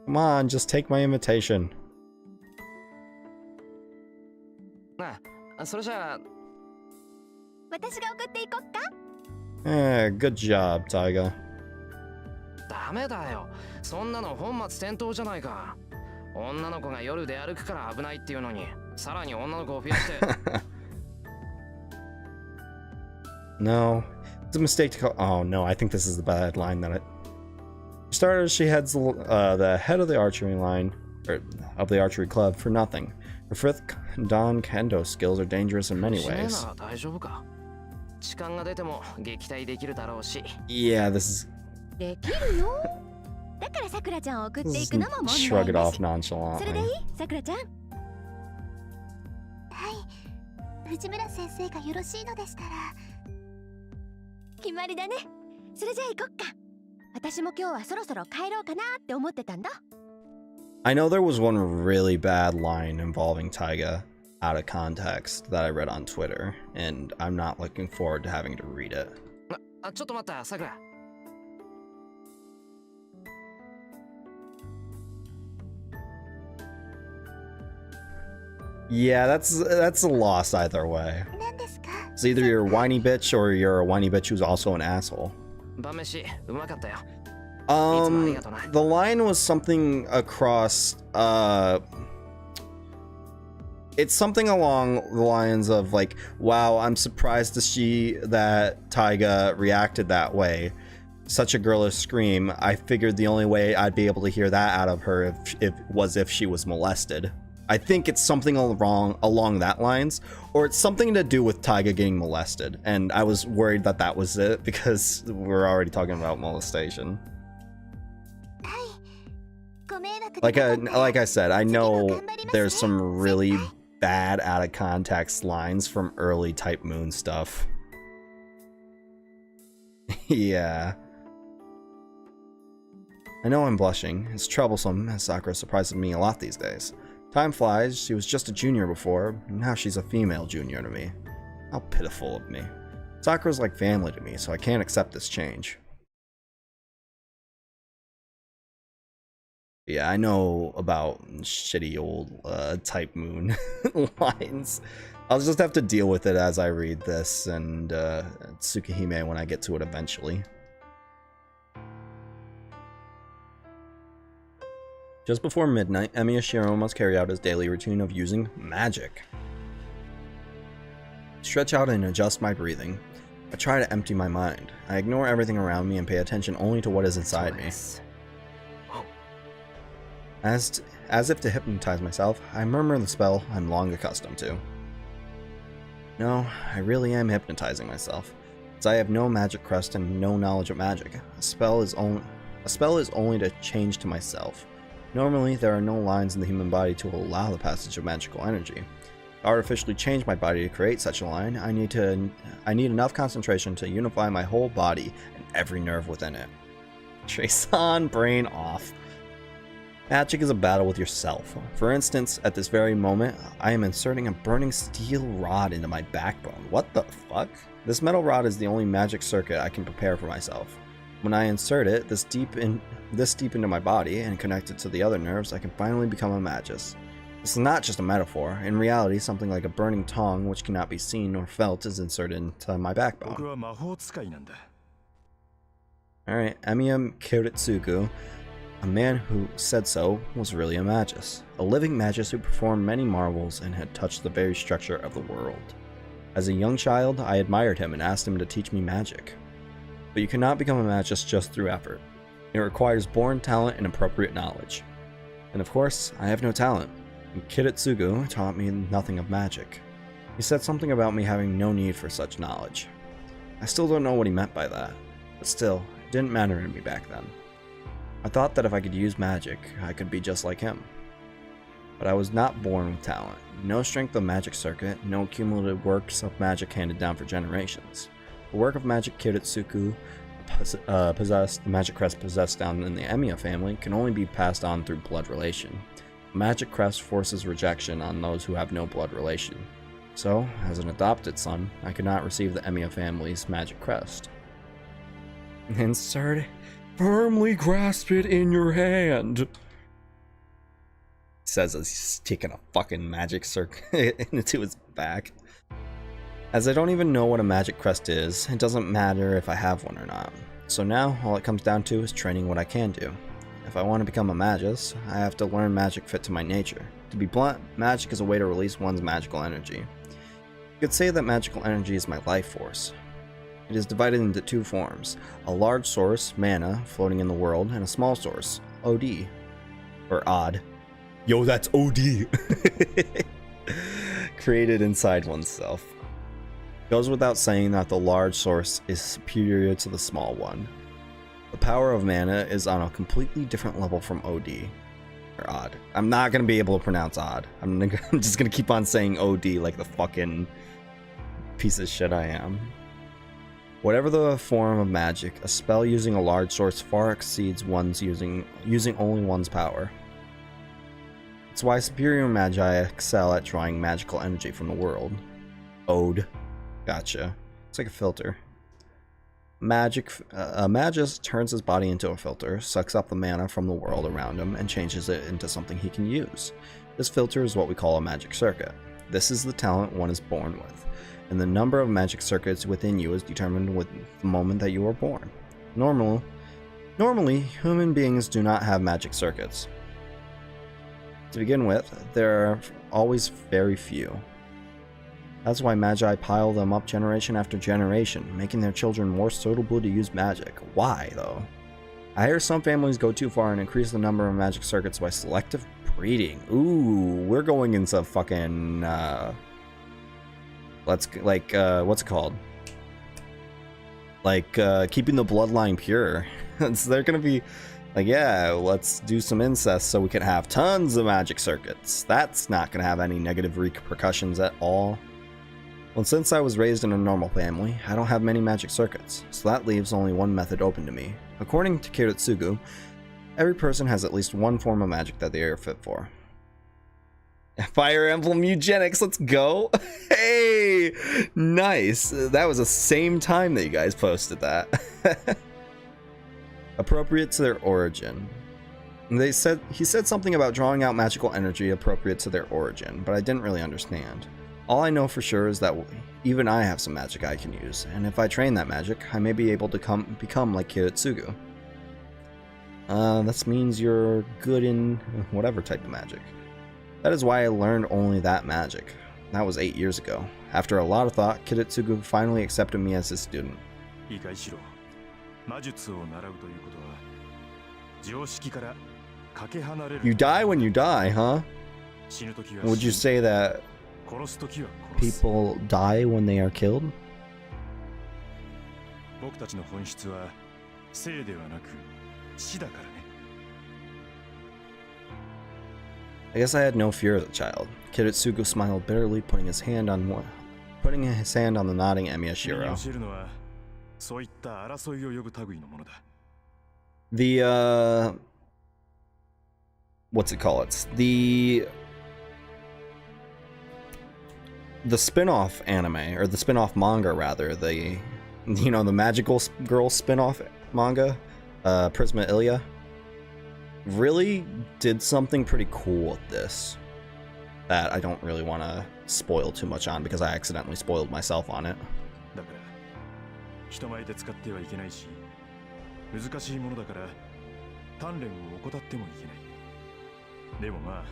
Come on, just take my invitation. Good job, Taiga. ダメだよ。そんなの本末転倒じゃないか。女の子が夜で歩くから危ないっていうのに、さらに女の子を増やして。No, it's a mistake to call. Oh no, I think this is the bad line that it. For starters, she heads the head of the archery line, or of the archery club, for nothing. Her fifth Dan Kendo skills are dangerous in many ways. Yeah, this is. Shrug it off nonchalantly. I know there was one really bad line involving Taiga out of context that I read on Twitter, and I'm not looking forward to having to read it. Yeah, that's a loss either way. It's either you're a whiny bitch or you're a whiny bitch who's also an asshole. The line was something across, it's something along the lines of like, wow, I'm surprised to see that Taiga reacted that way. Such a girlish scream. I figured the only way I'd be able to hear that out of her if she was molested. I think it's something along that lines, or it's something to do with Taiga getting molested. And I was worried that that was it because we're already talking about molestation. Like I said, I know there's some really bad out of context lines from early Type Moon stuff. Yeah. I know I'm blushing. It's troublesome, as Sakura surprises me a lot these days. Time flies, she was just a junior before, now she's a female junior to me. How pitiful of me. Sakura's like family to me, so I can't accept this change. Yeah, I know about shitty old Type Moon lines. I'll just have to deal with it as I read this, and Tsukihime when I get to it eventually. Just before midnight, Emiyashiro must carry out his daily routine of using magic. Stretch out and adjust my breathing. I try to empty my mind. I ignore everything around me and pay attention only to what is inside me. As if to hypnotize myself, I murmur the spell I'm long accustomed to. No, I really am hypnotizing myself, as I have no magic crest and no knowledge of magic. A spell is only to change to myself. Normally, there are no lines in the human body to allow the passage of magical energy. To artificially change my body to create such a line, I need enough concentration to unify my whole body and every nerve within it. Treson, brain off. Magic is a battle with yourself. For instance, at this very moment, I am inserting a burning steel rod into my backbone. What the fuck? This metal rod is the only magic circuit I can prepare for myself. When I insert it this deep into my body and connect it to the other nerves, I can finally become a magus. This is not just a metaphor. In reality, something like a burning tongue, which cannot be seen or felt, is inserted into my backbone. Alright, Emiya Kiritsugu, a man who said so, was really a magus. A living magus who performed many marvels and had touched the very structure of the world. As a young child, I admired him and asked him to teach me magic. But you cannot become a magus just through effort. It requires born talent and appropriate knowledge. And of course, I have no talent. And Kiritsugu taught me nothing of magic. He said something about me having no need for such knowledge. I still don't know what he meant by that, but still, it didn't matter to me back then. I thought that if I could use magic, I could be just like him. But I was not born with talent. No strength of magic circuit, no cumulative works of magic handed down for generations. The work of magic Kiritsugu possessed, the magic crest possessed down in the Emiya family, can only be passed on through blood relation. The magic crest forces rejection on those who have no blood relation. So, as an adopted son, I could not receive the Emiya family's magic crest. And started, firmly grasp it in your hand. He says as he's taking a fucking magic circuit into his back. As I don't even know what a magic crest is, it doesn't matter if I have one or not. So now, all it comes down to is training what I can do. If I want to become a magus, I have to learn magic fit to my nature. To be blunt, magic is a way to release one's magical energy. You could say that magical energy is my life force. It is divided into two forms, a large source, mana, floating in the world, and a small source, OD, or odd. Yo, that's OD! Created inside oneself. Goes without saying that the large source is superior to the small one. The power of mana is on a completely different level from OD, or odd. I'm not going to be able to pronounce odd. I'm just going to keep on saying OD like the fucking piece of shit I am. Whatever the form of magic, a spell using a large source far exceeds one's using only one's power. It's why superior magi excel at drawing magical energy from the world. Ode. Gotcha. It's like a filter. A magus turns his body into a filter, sucks up the mana from the world around him, and changes it into something he can use. This filter is what we call a magic circuit. This is the talent one is born with, and the number of magic circuits within you is determined with the moment that you are born. Normally, human beings do not have magic circuits. To begin with, there are always very few. That's why magi pile them up generation after generation, making their children more suitable to use magic. Why, though? I hear some families go too far and increase the number of magic circuits by selective breeding. Ooh, we're going into fucking, what's it called? Like, keeping the bloodline pure. So they're gonna be like, yeah, let's do some incest so we can have tons of magic circuits. That's not gonna have any negative repercussions at all. Well, since I was raised in a normal family, I don't have many magic circuits, so that leaves only one method open to me. According to Kiritsugu, every person has at least one form of magic that they are fit for. Fire Emblem Eugenics, let's go! Hey! Nice! That was the same time that you guys posted that. Appropriate to their origin. He said something about drawing out magical energy appropriate to their origin, but I didn't really understand. All I know for sure is that even I have some magic I can use, and if I train that magic, I may be able to become like Kiritsugu. That means you're good in whatever type of magic. That is why I learned only that magic. That was 8 years ago. After a lot of thought, Kiritsugu finally accepted me as his student. You die when you die, huh? Would you say that people die when they are killed? I guess I had no fear as a child. Kiritsugu smiled bitterly, putting his hand on the nodding Emiya Shiro. The what's it called? It's the spin-off anime, or the spin-off manga rather, the magical girl spin-off manga, Prisma Ilia, really did something pretty cool with this. that I don't really want to spoil too much on because I accidentally spoiled myself on it. だから人前で使ってはいけないし、難しいものだから鍛錬を怠ってもいけない。でもまあ、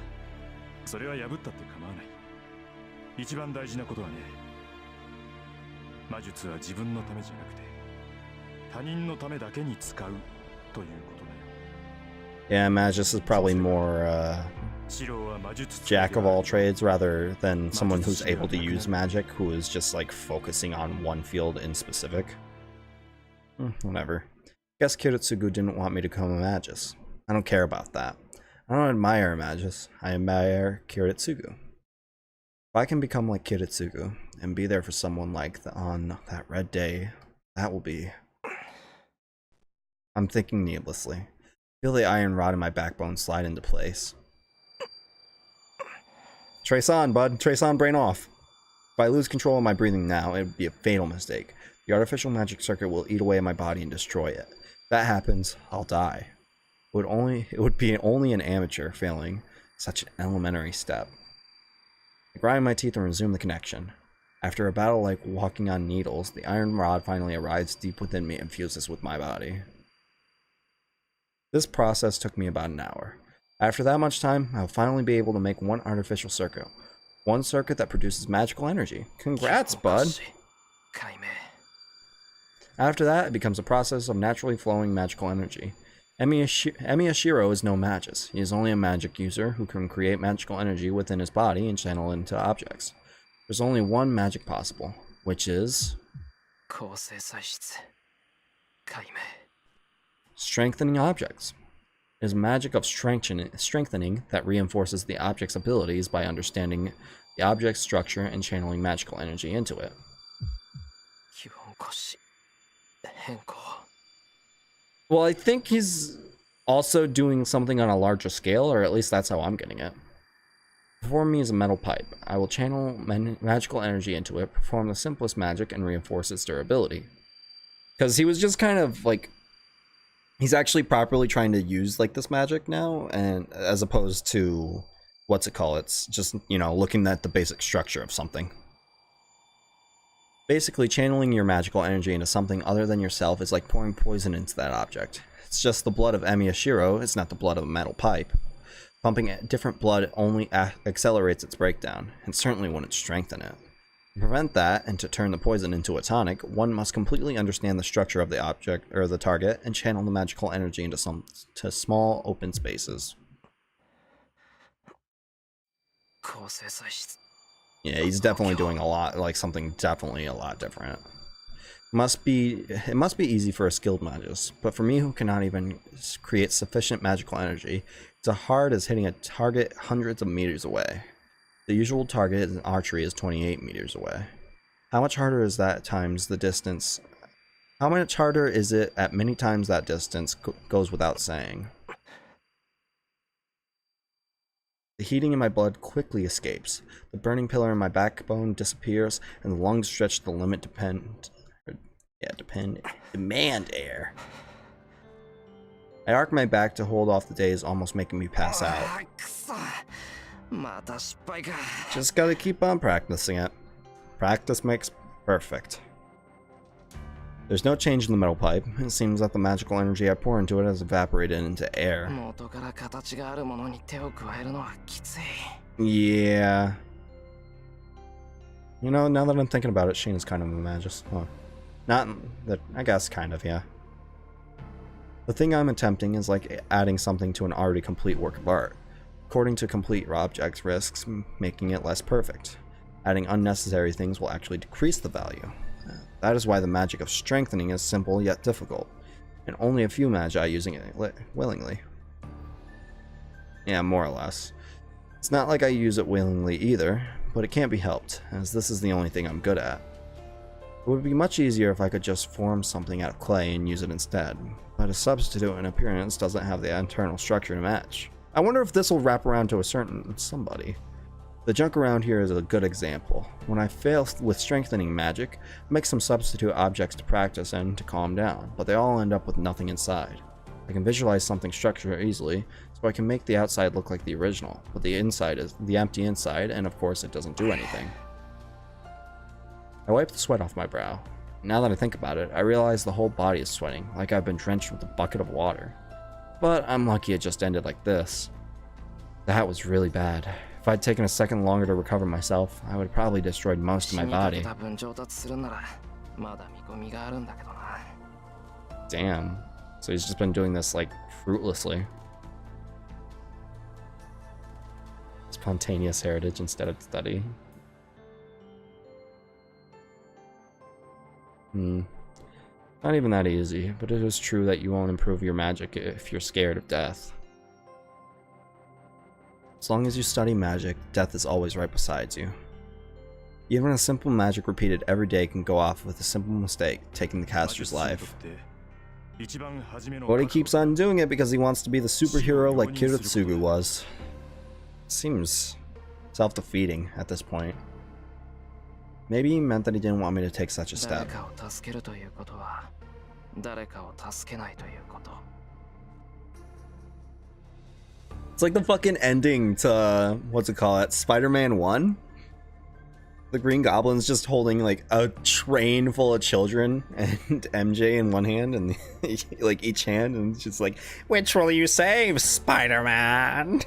それは破ったって構わない。一番大事なことはね、魔術は自分のためじゃなくて他人のためだけに使うということだよ。Yeah, Magus is probably more jack of all trades rather than someone who's able to use magic, who is just like focusing on one field in specific. Whatever. Guess Kiritsugu didn't want me to become a Magus. I don't care about that. I don't admire a Magus. I admire Kiritsugu. If I can become like Kiritsugu and be there for someone like on that red day, that will be... I'm thinking needlessly. Feel the iron rod in my backbone slide into place. Trace on, bud. Trace on, brain off. If I lose control of my breathing now, it would be a fatal mistake. The artificial magic circuit will eat away at my body and destroy it. If that happens, I'll die. It would be only an amateur failing such an elementary step. I grind my teeth and resume the connection. After a battle like walking on needles, the iron rod finally arrives deep within me and fuses with my body. This process took me about an hour. After that much time, I'll finally be able to make one artificial circuit. One circuit that produces magical energy. Congrats, bud! After that, it becomes a process of naturally flowing magical energy. Emiyashiro is no Magus. He is only a magic user who can create magical energy within his body and channel it into objects. There's only one magic possible, which is... strengthening objects. It is magic of strengthening that reinforces the object's abilities by understanding the object's structure and channeling magical energy into it. Well, I think he's also doing something on a larger scale, or at least that's how I'm getting it. Before me is a metal pipe. I will channel magical energy into it, perform the simplest magic, and reinforce its durability. Because he was just kind of like... he's actually properly trying to use like this magic now, and as opposed to... what's it called? It's just, you know, looking at the basic structure of something. Basically, channeling your magical energy into something other than yourself is like pouring poison into that object. It's just the blood of Emiyashiro, it's not the blood of a metal pipe. Pumping different blood only accelerates its breakdown, and certainly wouldn't strengthen it. To prevent that, and to turn the poison into a tonic, one must completely understand the structure of the object, or the target, and channel the magical energy into small, open spaces. Yeah, he's definitely doing a lot, like something definitely a lot different. It must be easy for a skilled magus, but for me who cannot even create sufficient magical energy, it's as hard as hitting a target hundreds of meters away. The usual target in archery is 28 meters away. How much harder is that times the distance? How much harder is it at many times that distance goes without saying. The heating in my blood quickly escapes. The burning pillar in my backbone disappears, and the lungs stretch to the limit demand air. I arc my back to hold off the days almost making me pass out. Just gotta keep on practicing it. Practice makes perfect. There's no change in the metal pipe. It seems that the magical energy I pour into it has evaporated into air. Yeah. You know, now that I'm thinking about it, Sheena's kind of a magus. Well, not that, I guess, kind of, yeah. The thing I'm attempting is like adding something to an already complete work of art. According to complete objects risks making it less perfect. Adding unnecessary things will actually decrease the value. That is why the magic of strengthening is simple yet difficult, and only a few magi using it willingly. Yeah, more or less. It's not like I use it willingly either, but it can't be helped, as this is the only thing I'm good at. It would be much easier if I could just form something out of clay and use it instead, but a substitute in appearance doesn't have the internal structure to match. I wonder if this will wrap around to a certain somebody. The junk around here is a good example. When I fail with strengthening magic, I make some substitute objects to practice and to calm down, but they all end up with nothing inside. I can visualize something structured easily, so I can make the outside look like the original, but the inside is the empty inside, and of course it doesn't do anything. I wipe the sweat off my brow. Now that I think about it, I realize the whole body is sweating, like I've been drenched with a bucket of water. But I'm lucky it just ended like this. That was really bad. If I'd taken a second longer to recover myself, I would have probably destroyed most of my body. Damn. So he's just been doing this, like, fruitlessly. Spontaneous heritage instead of study. Not even that easy, but it is true that you won't improve your magic if you're scared of death. As long as you study magic, death is always right beside you. Even a simple magic repeated every day can go off with a simple mistake, taking the caster's life. But he keeps on doing it because he wants to be the superhero like Kiritsugu was. Seems self-defeating at this point. Maybe he meant that he didn't want me to take such a step. It's like the fucking ending to, what's it called, Spider-Man 1? The Green Goblin's just holding like a train full of children and MJ in one hand and like each hand, and it's just like, which will you save, Spider-Man?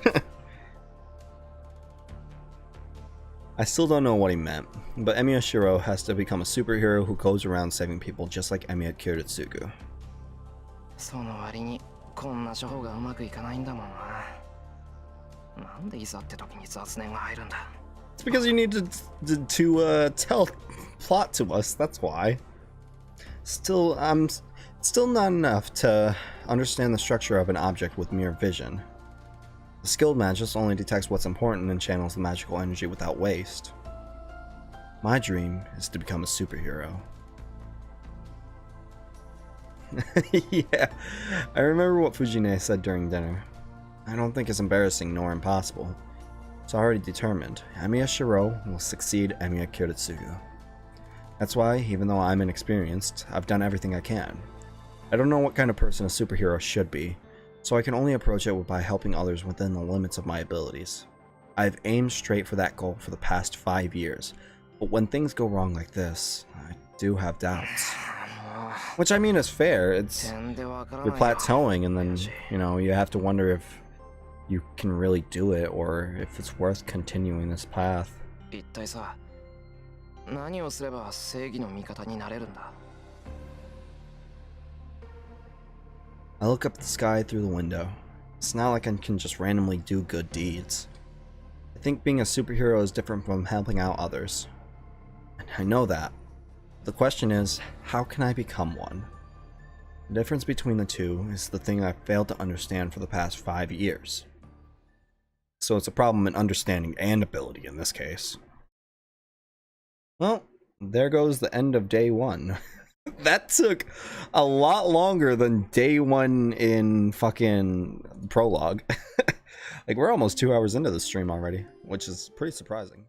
I still don't know what he meant, but Emiya Shiro has to become a superhero who goes around saving people just like Emiya Kiritsugu. It's because you need to tell plot to us, that's why. Still not enough to understand the structure of an object with mere vision. The skilled magist only detects what's important and channels the magical energy without waste. My dream is to become a superhero. Yeah, I remember what Fujine said during dinner. I don't think it's embarrassing nor impossible. It's already determined. Emiya Shiro will succeed Emiya Kiritsugu. That's why, even though I'm inexperienced, I've done everything I can. I don't know what kind of person a superhero should be, so I can only approach it by helping others within the limits of my abilities. I've aimed straight for that goal for the past 5 years, but when things go wrong like this, I do have doubts. Which I mean is fair, it's you're plateauing and then, you know, you have to wonder if you can really do it or if it's worth continuing this path. I look up at the sky through the window. It's not like I can just randomly do good deeds. I think being a superhero is different from helping out others. And I know that. The question is, how can I become one? The difference between the two is the thing I've failed to understand for the past 5 years. So it's a problem in understanding and ability in this case. Well, there goes the end of day 1. That took a lot longer than day 1 in fucking prologue. Like, we're almost 2 hours into the stream already, which is pretty surprising.